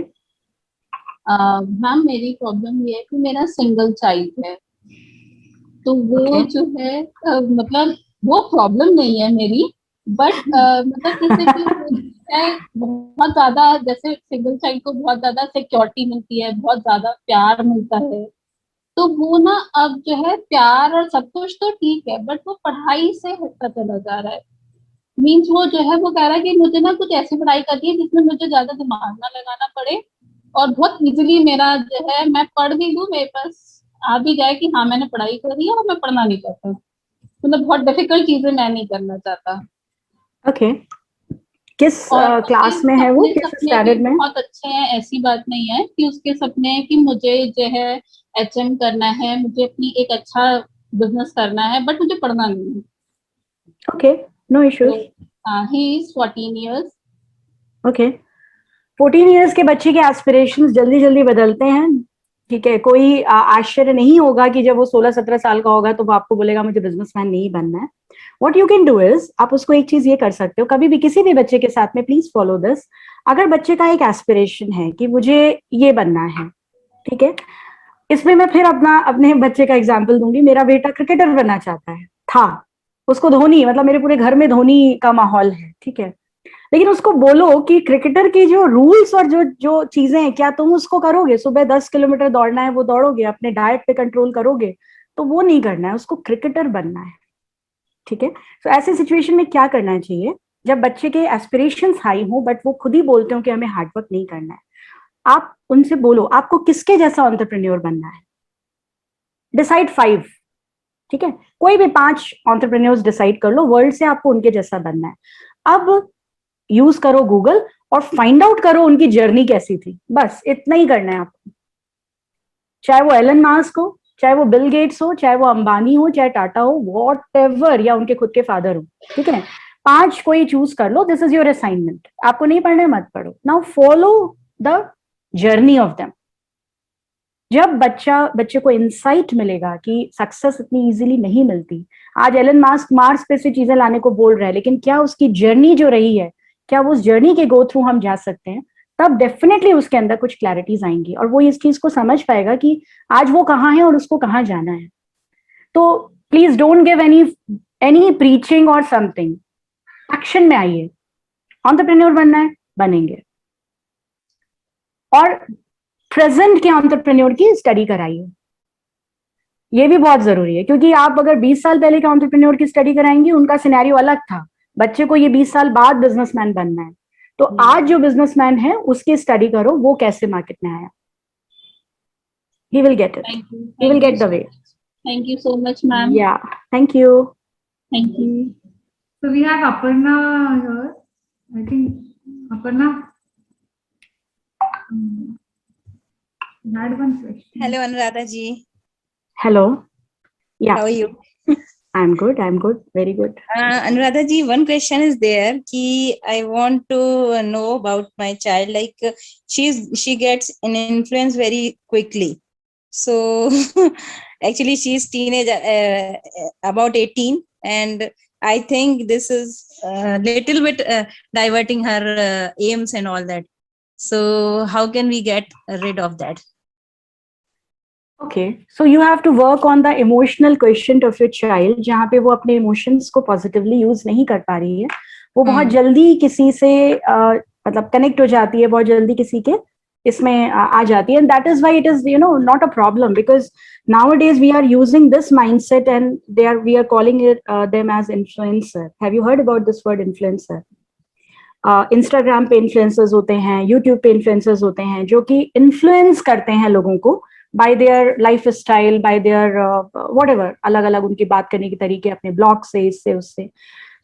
मैम मेरी प्रॉब्लम ये है कि मेरा सिंगल चाइल्ड है, तो वो Okay. जो है मतलब वो प्रॉब्लम नहीं है मेरी, बट मतलब जैसे कि है बहुत ज्यादा, जैसे सिंगल चाइल्ड को बहुत ज्यादा सिक्योरिटी मिलती है, बहुत ज्यादा प्यार मिलता है, तो वो ना अब जो है प्यार और सब कुछ तो ठीक है, बट वो पढ़ाई से हटता चला जा रहा है. मीन्स वो जो है वो कह रहा है कि मुझे ना कुछ ऐसी पढ़ाई करनी है जिसमें मुझे ज्यादा दिमाग ना लगाना पड़े, और बहुत इजीली मेरा जो है मैं पढ़ भी लूँ, मेरे पास आ भी जाए कि हाँ मैंने पढ़ाई करी है और मैं पढ़ना नहीं चाहता. मतलब बहुत डिफिकल्ट चीजें मैं नहीं करना चाहता. ओके. किस और क्लास में है वो, उसके किस सपने भी स्टैंडर्ड में? बहुत अच्छे हैं, ऐसी बात नहीं है कि उसके सपने हैं कि मुझे जो है एचएम करना है, मुझे अपनी एक अच्छा बिजनेस करना है, बट मुझे पढ़ना नहीं है. Okay, no issues. He is 14 years. Okay. 14 years के बच्चे के एस्पिरेशंस जल्दी जल्दी बदलते हैं. ठीक है, कोई आश्चर्य नहीं होगा कि जब वो 16-17 साल का होगा तो वो आपको बोलेगा मुझे बिजनेसमैन नहीं बनना है. What you can do is, आप उसको एक चीज ये कर सकते हो, कभी भी किसी भी बच्चे के साथ में प्लीज फॉलो दिस. अगर बच्चे का एक एस्पिरेशन है कि मुझे ये बनना है, ठीक है, इसमें मैं फिर अपने बच्चे का एग्जाम्पल दूंगी. मेरा बेटा क्रिकेटर बनना चाहता है, था, उसको धोनी, मतलब मेरे पूरे घर में धोनी का माहौल है, ठीक है. लेकिन उसको बोलो कि क्रिकेटर की जो रूल्स और जो जो चीजें हैं, क्या तुम उसको करोगे? सुबह 10 किलोमीटर दौड़ना है वो दौड़ोगे, अपने डाइट पे कंट्रोल करोगे? तो वो नहीं करना है, उसको क्रिकेटर बनना है. ठीक है. तो ऐसे सिचुएशन में क्या करना चाहिए, जब बच्चे के एस्पिरेशंस हाई हो बट वो खुद ही बोलते हो कि हमें हार्डवर्क नहीं करना है, आप उनसे बोलो आपको किसके जैसा एंटरप्रेन्योर बनना है. डिसाइड 5. ठीक है, कोई भी 5 एंटरप्रेन्योर्स डिसाइड कर लो, वर्ल्ड से आपको उनके जैसा बनना है. अब यूज करो गूगल और फाइंड आउट करो उनकी जर्नी कैसी थी. बस इतना ही करना है आपको. चाहे वो एलन मास्क हो, चाहे वो बिल गेट्स हो, चाहे वो अंबानी हो, चाहे टाटा हो, व्हाटएवर, या उनके खुद के फादर हो. ठीक है, 5 कोई चूज कर लो. This is your assignment. आपको नहीं पढ़ना है मत पढ़ो. Now follow the journey of them. जब बच्चे को इंसाइट मिलेगा कि सक्सेस इतनी इजीली नहीं मिलती. आज एलन मास्क मार्स पे से चीजें लाने को बोल रहा है, लेकिन क्या उसकी जर्नी जो रही है, क्या वो उस जर्नी के गो थ्रू हम जा सकते हैं? तब डेफिनेटली उसके अंदर कुछ क्लैरिटीज आएंगी और वो इस चीज को समझ पाएगा कि आज वो कहाँ है और उसको कहाँ जाना है. तो please don't give any preaching और समथिंग. एक्शन में आइए. एंटरप्रेन्योर बनना है, बनेंगे. और प्रेजेंट के एंटरप्रेन्योर की स्टडी कराइए. ये भी बहुत जरूरी है, क्योंकि आप अगर 20 साल पहले के एंटरप्रेन्योर की स्टडी कराएंगे, उनका सिनेरियो अलग था. बच्चे को ये 20 साल बाद बिजनेसमैन बनना है, तो आज जो बिजनेसमैन है उसकी स्टडी करो, वो कैसे मार्केट में आया. He will get it. He will get the way. Thank you so much, ma'am. या, thank you. Thank you. So we have Aparna here. I think Aparna had one question. Hello, Anuradha ji. Hello. या, How are you? I'm good. Very good. Anuradha ji, one question is there. Ki I want to know about my child. Like she gets an influence very quickly. So actually she's teenage, about 18, and I think this is a little bit diverting her aims and all that. So how can we get rid of that? Okay, so you have to work on the emotional quotient of your child, जहाँ पे वो अपने emotions को positively use नहीं कर पा रही है. वो बहुत जल्दी किसी से मतलब कनेक्ट हो जाती है, बहुत जल्दी किसी के इसमें आ जाती है. And that is why it is, not a problem, because nowadays we are using this mindset and we are calling it them as influencer. Have you heard about this word influencer? Instagram पे influencers होते हैं, YouTube पे influencers होते हैं जो कि influence करते हैं लोगों को bye their life style, bye there whatever, अलग अलग उनकी बात करने के तरीके, अपने ब्लॉग से, इससे उससे,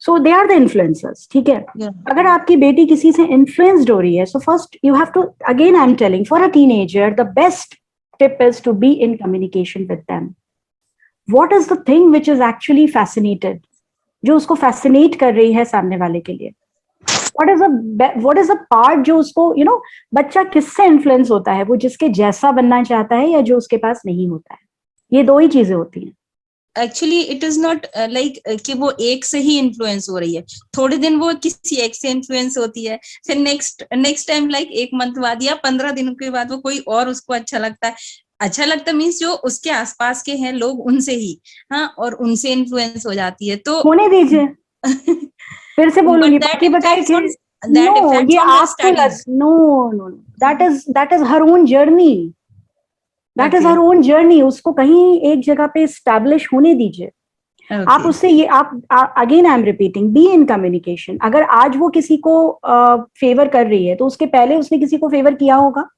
सो दे आर द इन्फ्लुएंसर्स, ठीक है। अगर आपकी बेटी किसी से इन्फ्लुएंस्ड हो रही है, so first you have to, again I am telling, for a teenager the best tip is to be in communication with them. What is the thing which is actually fascinated, जो उसको fascinate कर रही है सामने वाले के लिए? What is the part जो उसको, you know, बच्चा किससे influence होता है? वो जिसके जैसा बनना चाहता है या जो उसके पास नहीं होता है? ये दो ही चीजें होती हैं. Actually it is not like कि वो एक से ही इन्फ्लुएंस हो रही है, थोड़े दिन वो किसी एक से इन्फ्लुएंस होती है, फिर नेक्स्ट टाइम लाइक 1 मंथ बाद या 15 दिनों के बाद वो कोई और उसको अच्छा लगता मीन्स जो उसके आसपास के हैं लोग उनसे ही, हाँ, और उनसे इन्फ्लुएंस हो जाती है. तो होने दीजिए. फिर से बोलूंगी, बाकी बताइए. No, ये आपको no, that is her own journey. That is her own journey. उसको कहीं एक जगह पे establish होने दीजिए. आप उससे ये, आप again I am repeating, be in communication. अगर आज वो किसी को favor कर रही है तो उसके पहले उसने किसी को favor किया होगा.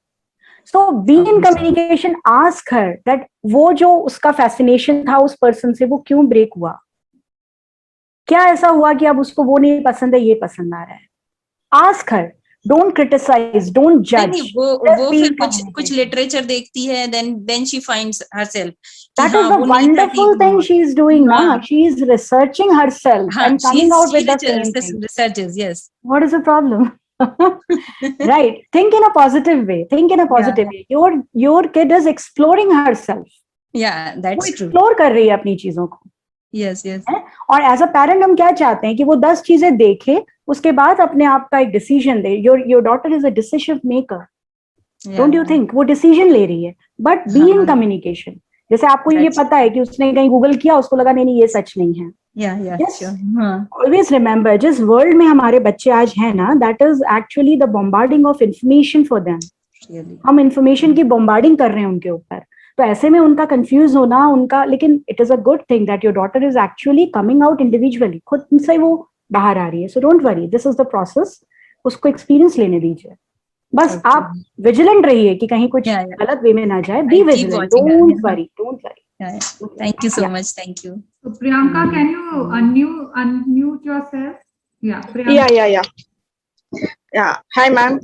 So be in communication. Ask her that वो जो उसका fascination था उस person से वो क्यों break हुआ, क्या ऐसा हुआ कि अब उसको वो नहीं पसंद है, ये पसंद आ रहा है. Ask her. Don't criticize. Don't judge. नहीं, वो फिर कुछ लिटरेचर देखती है, then she finds herself. That is the wonderful thing she is doing now. She is researching herself and coming out with the same thing. Researches, yes. What is the problem? Right. Think in a positive way. Think in a positive way. Your kid is exploring herself. Yeah, that's true. Explore कर रही है अपनी चीजों को. Yes, yes. और as a parent हम क्या चाहते हैं कि वो 10 चीजें देखे, उसके बाद अपने आप का एक decision they. Your daughter is a decision maker. Don't you think वो डिसीजन ले रही है, बट बी इन कम्युनिकेशन. जैसे आपको ये पता है कि उसने कहीं गूगल किया, उसको लगा नहीं ये सच नहीं है. ऑलवेज रिमेम्बर, जिस वर्ल्ड में हमारे बच्चे आज हैं ना, that is actually the bombarding of information for them. हम इंफॉर्मेशन की बॉम्बार्डिंग कर रहे हैं उनके ऊपर. तो ऐसे में उनका कंफ्यूज होना उनका, लेकिन it is a good thing that your daughter is actually coming out individually, खुद से वो बाहर आ रही है. So don't worry, this is the process. उसको एक्सपीरियंस लेने दीजिए. बस आप विजिलेंट रहिए कि कहीं कुछ गलत वे में ना जाए. Be vigilant. Don't worry. Thank you so much. Thank you. So Priyanka, can you unmute yourself? Yeah, Priyanka. Yeah. Hi, ma'am.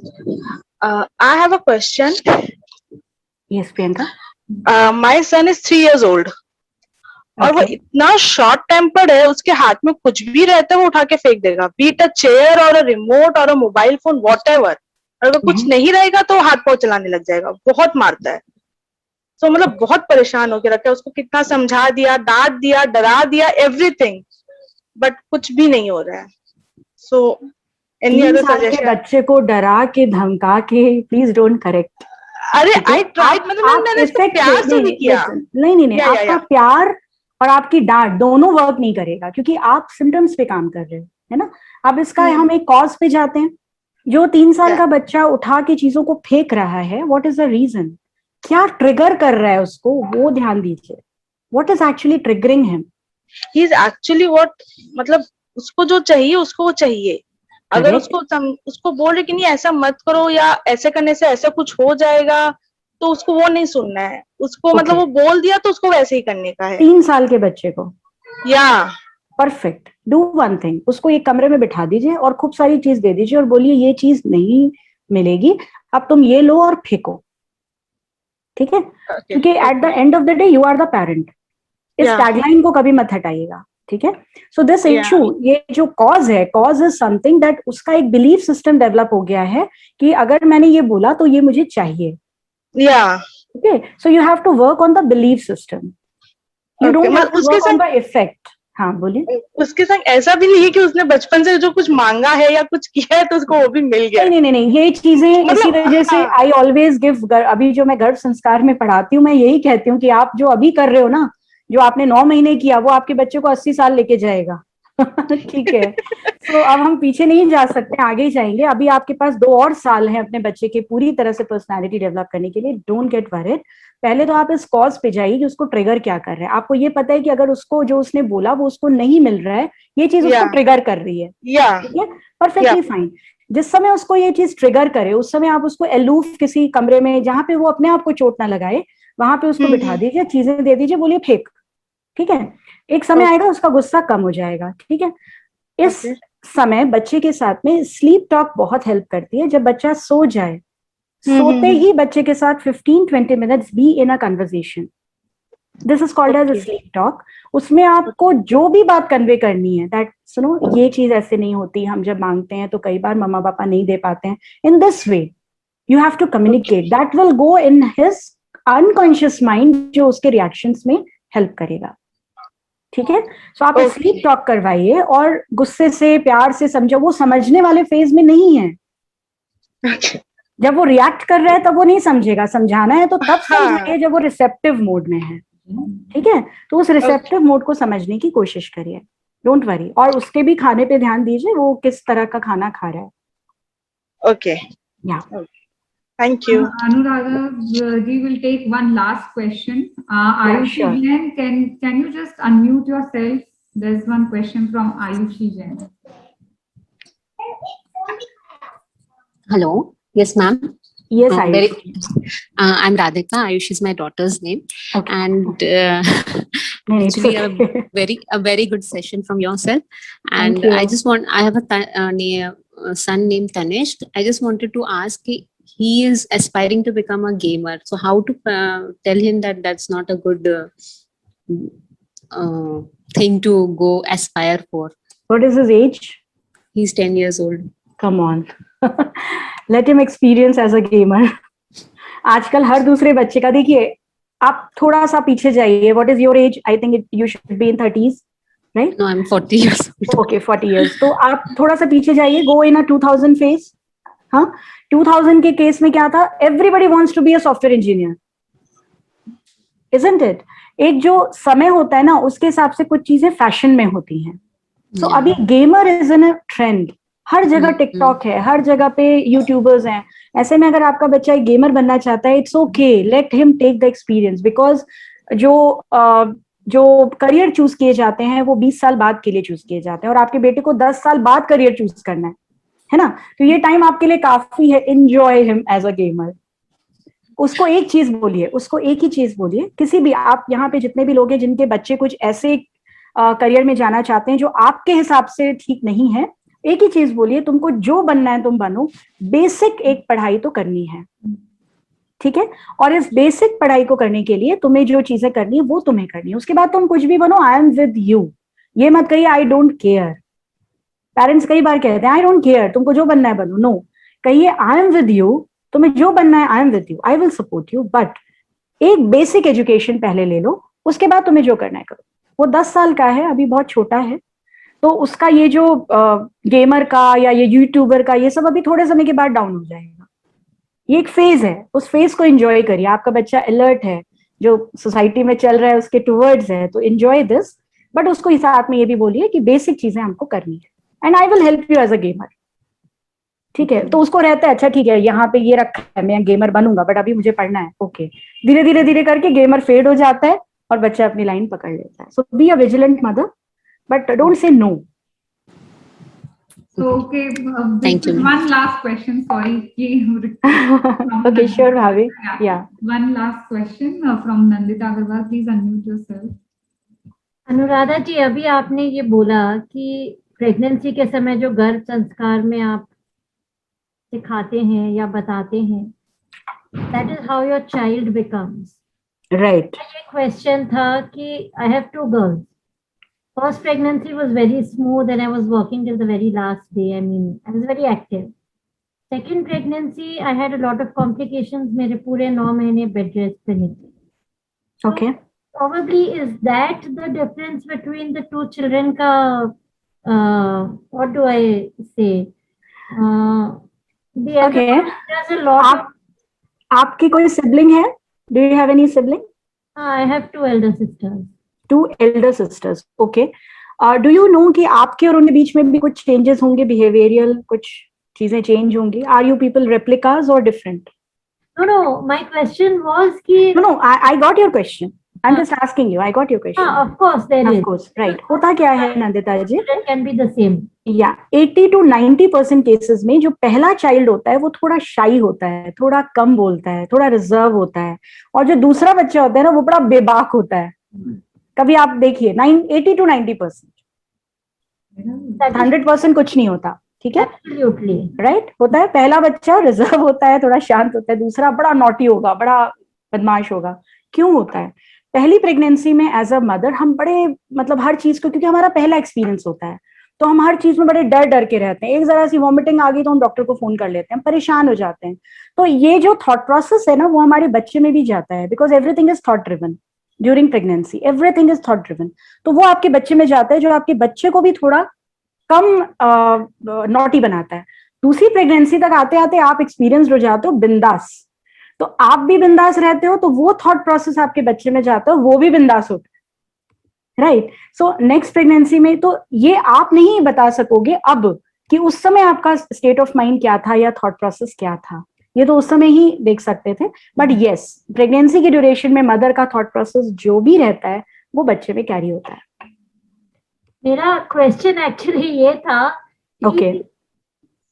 I have a question. Yes, Priyanka. My son is 3 years old. और वो इतना short tempered है, उसके हाथ में कुछ भी रहता है वो उठा के फेंक देगा. बी इट अ चेयर और अ रिमोट और अ मोबाइल फोन, व्हाटएवर. अगर कुछ नहीं रहेगा तो हाथ पांव चलाने लग जाएगा. बहुत मारता है. तो मतलब बहुत परेशान होके रखा है. उसको कितना समझा दिया, डांट दिया, डरा दिया, एवरीथिंग, बट कुछ भी नहीं हो रहा है. So any other suggestion? बच्चे को डरा के धमका के प्लीज डोंट करेक्ट. अरे आई ट्राइड, मतलब मैंने इसको प्यार से भी किया. नहीं, आपका प्यार और आपकी डांट दोनों वर्क नहीं करेगा, क्योंकि आप सिम्टम्स पे काम कर रहे हो, है ना. अब इसका हम एक कॉज पे जाते हैं. जो 3 साल का बच्चा उठा के चीजों को फेंक रहा है, व्हाट इज द रीजन? क्या ट्रिगर कर रहा है उसको, वो ध्यान दीजिए. What is actually triggering him? He is actually what, मतलब उसको जो चाहिए उसको वो चाहिए. अगर उसको बोल रहे कि नहीं ऐसा मत करो या ऐसे करने से ऐसा कुछ हो जाएगा, तो उसको वो नहीं सुनना है. उसको मतलब वो बोल दिया तो उसको वैसे ही करने का है. 3 साल के बच्चे को? या परफेक्ट. डू वन थिंग, उसको एक कमरे में बिठा दीजिए और खूब सारी चीज दे दीजिए और बोलिए ये चीज नहीं मिलेगी, अब तुम ये लो और फेंको. ठीक है? क्योंकि at the end of the day you are the parent. इस टैगलाइन को कभी मत हटाइएगा. ठीक है? सो दिस इशू, ये जो कॉज है, कॉज इज समथिंग दैट उसका एक बिलीफ सिस्टम डेवलप हो गया है कि अगर मैंने ये बोला तो ये मुझे चाहिए. Okay, so you have to work on the belief system. You don't have to work on the effect. हाँ बोलिए. उसके संग ऐसा भी नहीं है कि उसने बचपन से जो कुछ मांगा है या कुछ किया है तो उसको वो भी मिल गया. नहीं, ये चीजें इसी वजह से आई ऑलवेज गिव, अभी जो मैं गर्भ संस्कार में पढ़ाती हूँ, मैं यही कहती हूँ कि आप जो अभी कर रहे हो ना, जो आपने 9 महीने किया, वो आपके बच्चे को 80 साल लेके जाएगा. ठीक है? तो अब हम पीछे नहीं जा सकते, आगे ही जाएंगे. अभी आपके पास 2 और साल हैं अपने बच्चे के पूरी तरह से पर्सनालिटी डेवलप करने के लिए. Don't get worried. पहले तो आप इस कॉज पे जाइए कि उसको ट्रिगर क्या कर रहा है. आपको ये पता है कि अगर उसको जो उसने बोला वो उसको नहीं मिल रहा है, ये चीज उसको ट्रिगर कर रही है. ठीक है? Perfectly fine. जिस समय उसको ये चीज ट्रिगर करे, उस समय आप उसको एलूफ किसी कमरे में जहां पे वो अपने आप को चोट ना लगाए, वहां पे उसको बिठा दीजिए, चीजें दे दीजिए, बोलिए फेंक, ठीक है? एक समय आएगा उसका गुस्सा कम हो जाएगा, ठीक है? इस समय बच्चे के साथ में स्लीप टॉक बहुत हेल्प करती है। जब बच्चा सो जाए, सोते ही बच्चे के साथ 15-20 minutes be in a conversation, this is called as a sleep talk. उसमें आपको जो भी बात कन्वे करनी है, दैट सुनो ये चीज ऐसे नहीं होती, हम जब मांगते हैं तो कई बार मम्मा पापा नहीं दे पाते हैं, in this way you have to communicate, that will go in his unconscious mind, जो उसके रिएक्शंस में हेल्प करेगा, ठीक है? सो आप स्लीप टॉक करवाइए और गुस्से से प्यार से समझो, वो समझने वाले फेज में नहीं है। जब वो रिएक्ट कर रहा है तब वो नहीं समझेगा, समझाना है तो तब समझाइए जब वो रिसेप्टिव मोड में है, ठीक है? तो उस रिसेप्टिव मोड को समझने की कोशिश करिए, डोंट वरी। और उसके भी खाने पे ध्यान दीजिए, वो किस तरह का खाना खा रहा है। ओके, या thank you. Anuradha, we will take one last question. Ayushi sure. Jain, can you just unmute yourself? There's one question from Ayushi Jain. Hello. Yes, ma'am. Yes, Ayushi. I'm Radhika. Ayush is my daughter's name. Okay. And actually a very good session from yourself. And I just want, I have a son named Tanishq. I just wanted to ask, he is aspiring to become a gamer. So how to tell him that that's not a good thing to go aspire for? What is his age? He's 10 years old. Come on. Let him experience as a gamer. आजकल हर दूसरे बच्चे का, देखिए आप थोड़ा सा पीछे जाइए. What is your age? I think you should be in 30s, right? No, I'm 40 years old. Okay, 40 years. तो आप थोड़ा सा पीछे जाइए. Go in a 2000 phase. हाँ, 2000 के केस में क्या था? Everybody wants to be a software engineer, isn't it? एक जो समय होता है ना, उसके हिसाब से कुछ चीजें फैशन में होती हैं. So अभी gamer is in a trend. हर जगह टिकटॉक है, हर जगह पे यूट्यूबर्स हैं. ऐसे में अगर आपका बच्चा एक गेमर बनना चाहता है, it's okay, let him take the experience, because जो करियर चूज किए जाते हैं वो 20 साल बाद के लिए चूज किए जाते हैं, और आपके बेटे को 10 साल बाद करियर चूज करना है ना? तो ये टाइम आपके लिए काफी है. Enjoy him as a gamer. उसको एक चीज बोलिए, उसको एक ही चीज बोलिए. किसी भी, आप यहाँ पे जितने भी लोग हैं जिनके बच्चे कुछ ऐसे करियर में जाना चाहते हैं जो आपके हिसाब से ठीक नहीं है, एक ही चीज बोलिए, तुमको जो बनना है तुम बनो, बेसिक एक पढ़ाई तो करनी है, ठीक है? और इस बेसिक पढ़ाई को करने के लिए तुम्हें जो चीजें करनी है वो तुम्हें करनी है. उसके बाद तुम कुछ भी बनो, आई एम विद यू. ये मत कहिए आई डोंट केयर. पेरेंट्स कई बार कहते हैं आई डोंट केयर, तुमको जो बनना है बनो. नो, कहिए आई एम विद यू, तुम्हें जो बनना है I am with you, I will support you, but एक बेसिक एजुकेशन पहले ले लो, उसके बाद तुम्हें जो करना है करो. वो 10 साल का है, अभी बहुत छोटा है, तो उसका ये जो गेमर का या ये यूट्यूबर का ये सब अभी थोड़े समय के बाद डाउन हो जाएगा. ये एक फेज है, उस फेज को एंजॉय करिए. आपका बच्चा अलर्ट है, जो सोसाइटी में चल रहा है उसके टुवर्ड्स है, तो एंजॉय दिस, बट उसको साथ में ये भी बोलिए कि बेसिक चीजें हमको करनी है, and I will help you as a gamer, ठीक है? तो उसको रहता है अच्छा ठीक है, यहाँ पे ये रखा है, मैं गेमर बनूंगा, बट अभी मुझे पढ़ना है. ओके, धीरे धीरे करके गेमर फेड हो जाता है और बच्चा अपनी लाइन पकड़ लेता है. So be a vigilant mother, but don't say no. So, okay, thank you. One last question. Sorry. Okay, sure, Bhavi. Yeah. One last question from Nandita Agarwal. Please unmute yourself. Anuradha ji, अभी आपने ये बोला कि pregnancy के समय जो गर्भ संस्कार में आप सिखाते हैं या बताते हैं, that is how your child becomes. Right. ये क्वेश्चन था कि I have 2 girls. First pregnancy was very smooth and I was working till the very last day. I mean, I was very active. Second pregnancy, I had a lot of complications. मेरे पूरे 9 महीने bed rest पे निकले. Okay. So, probably is that the difference between the 2 children का, what do I say? The other one, there's a lot. आपकी कोई sibling है? Do you have any sibling? I have 2 elder sisters. 2 elder sisters. Okay. Do you know कि आपके और उनके बीच में भी कुछ changes होंगे, behavioral कुछ चीजें change होंगी? Are you people replicas or different? No. My question was कि no. I got your question. I'm just asking you. I got your question. Of course there is. Of course, right. होता क्या है नंदिता जी? Children can be the same. या 80 to 90% cases में जो पहला child होता है वो थोड़ा शाई होता है, थोड़ा कम बोलता है, थोड़ा रिजर्व होता है, और जो दूसरा बच्चा होता है ना वो बड़ा बेबाक होता है. कभी आप देखिए 80 to 90%, 100% कुछ नहीं होता. ठीक है, राइट, होता है. पहला बच्चा रिजर्व होता है, थोड़ा शांत होता है, दूसरा बड़ा नॉटी होगा, बड़ा बदमाश होगा. क्यों होता है? पहली प्रेगनेंसी में एज अ मदर हम बड़े मतलब हर चीज को, क्योंकि हमारा पहला एक्सपीरियंस होता है, तो हम हर चीज में बड़े डर डर के रहते हैं. एक जरा सी वॉमिटिंग आ गई तो हम डॉक्टर को फोन कर लेते हैं, परेशान हो जाते हैं. तो ये जो थॉट प्रोसेस है ना वो हमारे बच्चे में भी जाता है, because everything is thought driven during pregnancy, everything is thought driven. तो वो आपके बच्चे में जाता है, जो आपके बच्चे को भी थोड़ा कम नॉटी बनाता है. दूसरी प्रेगनेंसी तक आते आते आप एक्सपीरियंस हो जाते हो बिंदास, तो आप भी बिंदास रहते हो, तो वो थॉट प्रोसेस आपके बच्चे में जाता है, वो भी बिंदास होता है. राइट. सो नेक्स्ट प्रेगनेंसी में तो ये आप नहीं बता सकोगे अब कि उस समय आपका स्टेट ऑफ माइंड क्या था या थॉट प्रोसेस क्या था, ये तो उस समय ही देख सकते थे. बट यस, प्रेगनेंसी के ड्यूरेशन में मदर का थॉट प्रोसेस जो भी रहता है वो बच्चे में कैरी होता है. मेरा क्वेश्चन एक्चुअली ये था ओके,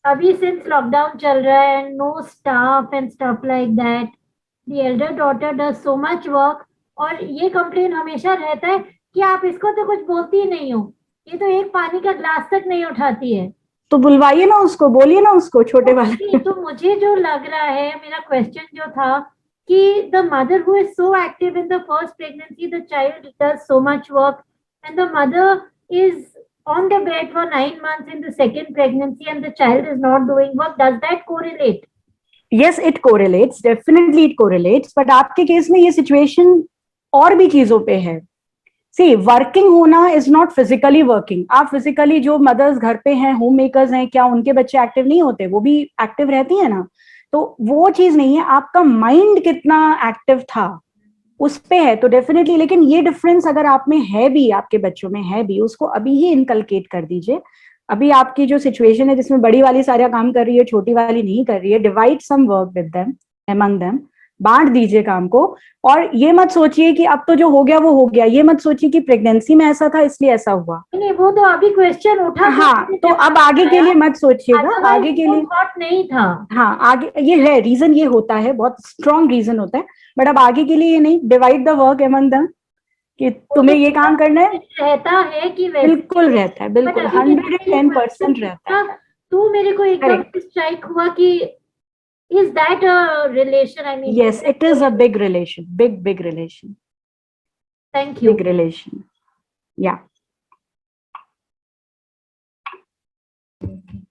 अभी सिंस लॉकडाउन चल रहा है and no staff and stuff like that, the elder daughter does so much work, और ये कंप्लेन हमेशा रहता है कि आप इसको तो कुछ बोलती ही नहीं हो, ये तो एक पानी का ग्लास तक नहीं उठाती है. तो बुलवाइए ना उसको, बोलिए ना उसको, छोटे वाले. तो मुझे जो लग रहा है, मेरा क्वेश्चन जो था कि the mother who is so active in the first pregnancy, the child does so much work, and the mother is on the bed for 9 months in the second pregnancy and the child is not doing work. Does that correlate? Yes, it correlates. Definitely it correlates. But आपके case में ये situation और भी चीजों पे है. See, working होना is not physically working. आप फिजिकली जो मदर्स घर पे हैं, होम मेकर्स हैं, क्या उनके बच्चे एक्टिव नहीं होते? वो भी एक्टिव रहती है ना. तो वो चीज नहीं है. आपका माइंड कितना एक्टिव था उस पे है, तो डेफिनेटली. लेकिन ये डिफरेंस अगर आप में है भी, आपके बच्चों में है भी, उसको अभी ही इनकलकेट कर दीजिए. अभी आपकी जो सिचुएशन है जिसमें बड़ी वाली सारा काम कर रही है, छोटी वाली नहीं कर रही है, divide some work with them, among them, बांट दीजिए काम को. और ये मत सोचिए कि अब तो जो हो गया वो हो गया. ये मत सोचिए कि प्रेगनेंसी में ऐसा था इसलिए ऐसा हुआ. नहीं, वो तो अभी क्वेश्चन उठा. हाँ, तो अब आगे के लिए मत सोचिएगा, आगे के लिए थॉट नहीं था. हाँ, आगे ये है रीजन, ये होता है, बहुत स्ट्रॉन्ग रीजन होता है. बट अब आगे के लिए ये नहीं, divide the work among them, कि तुम्हें ये काम करना है. रहता है कि बिल्कुल रहता है, बिल्कुल 110% रहता है. तो मेरे को एकदम स्ट्राइक हुआ कि is that a relation? I mean, yes, it is a big relation, big relation. Thank you. Big relation. Yeah.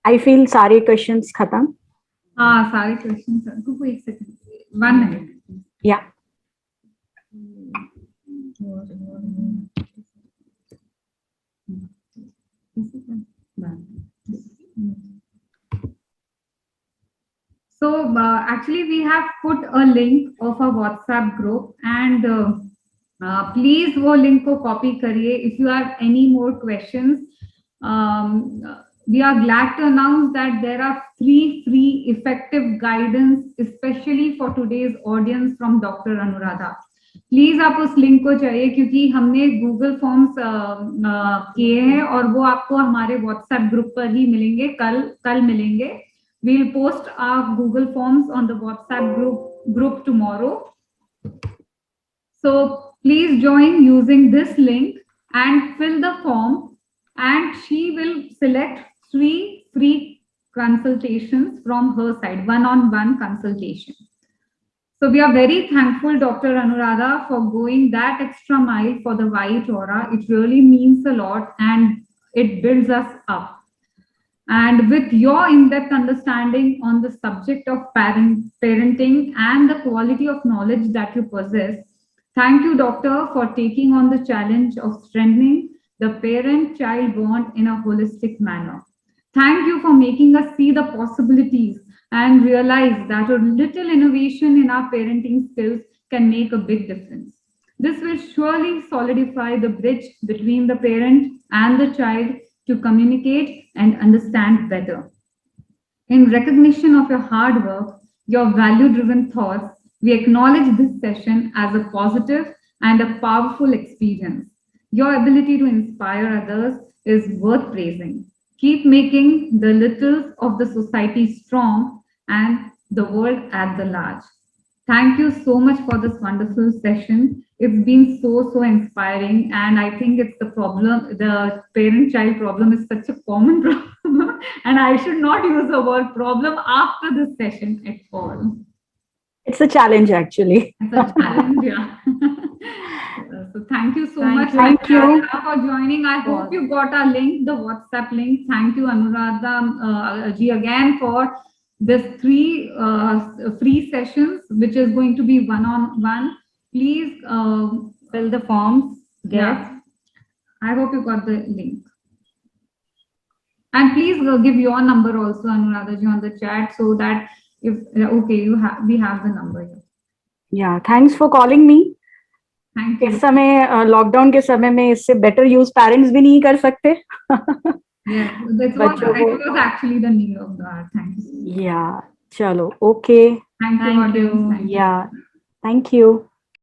I feel सारे questions खत्म. हाँ, सारे questions. रुको एक second. 1 minute. Yeah. So actually we have put a link of a WhatsApp group, and please वो link को copy करिए. If you have any more questions, we are glad to announce that there are 3 free effective guidance, especially for today's audience, from Dr. Anuradha. Please आप उस link को चाहिए, क्योंकि हमने Google forms किए हैं और वो आपको हमारे व्हाट्सएप ग्रुप पर ही मिलेंगे. कल मिलेंगे. We'll post our Google Forms on the WhatsApp group tomorrow. So please join using this link and fill the form, and she will select 3 free consultations from her side, one-on-one consultation. So we are very thankful, Dr. Anuradha, for going that extra mile for the White Aura. It really means a lot and it builds us up. And with your in-depth understanding on the subject of parenting and the quality of knowledge that you possess, thank you, Doctor, for taking on the challenge of strengthening the parent-child bond in a holistic manner. Thank you for making us see the possibilities and realize that a little innovation in our parenting skills can make a big difference. This will surely solidify the bridge between the parent and the child to communicate and understand better. In recognition of your hard work, your value-driven thoughts, we acknowledge this session as a positive and a powerful experience. Your ability to inspire others is worth praising. Keep making the littles of the society strong and the world at the large. Thank you so much for this wonderful session. It's been so inspiring, and I think it's the problem, the parent-child problem is such a common problem, and I should not use the word problem after this session at all. It's a challenge, actually. It's a challenge, yeah. So thank you so much. Thank you. Anuradha, for joining. I hope you got our link, the WhatsApp link. Thank you, Anuradha ji, again for this 3 free sessions, which is going to be one-on-one. Please fill the forms. Yeah. I hope you got the link. And please give your number also, Anuradha ji, on the chat, so that if okay, we have the number here. Yeah, thanks for calling me. Thank you. इस समय lockdown के समय में इससे better use parents भी नहीं कर सकते. Yeah, that's what it was actually the need of the hour. Thank you. Yeah, chalo, okay. Thank you. Yeah, thank you.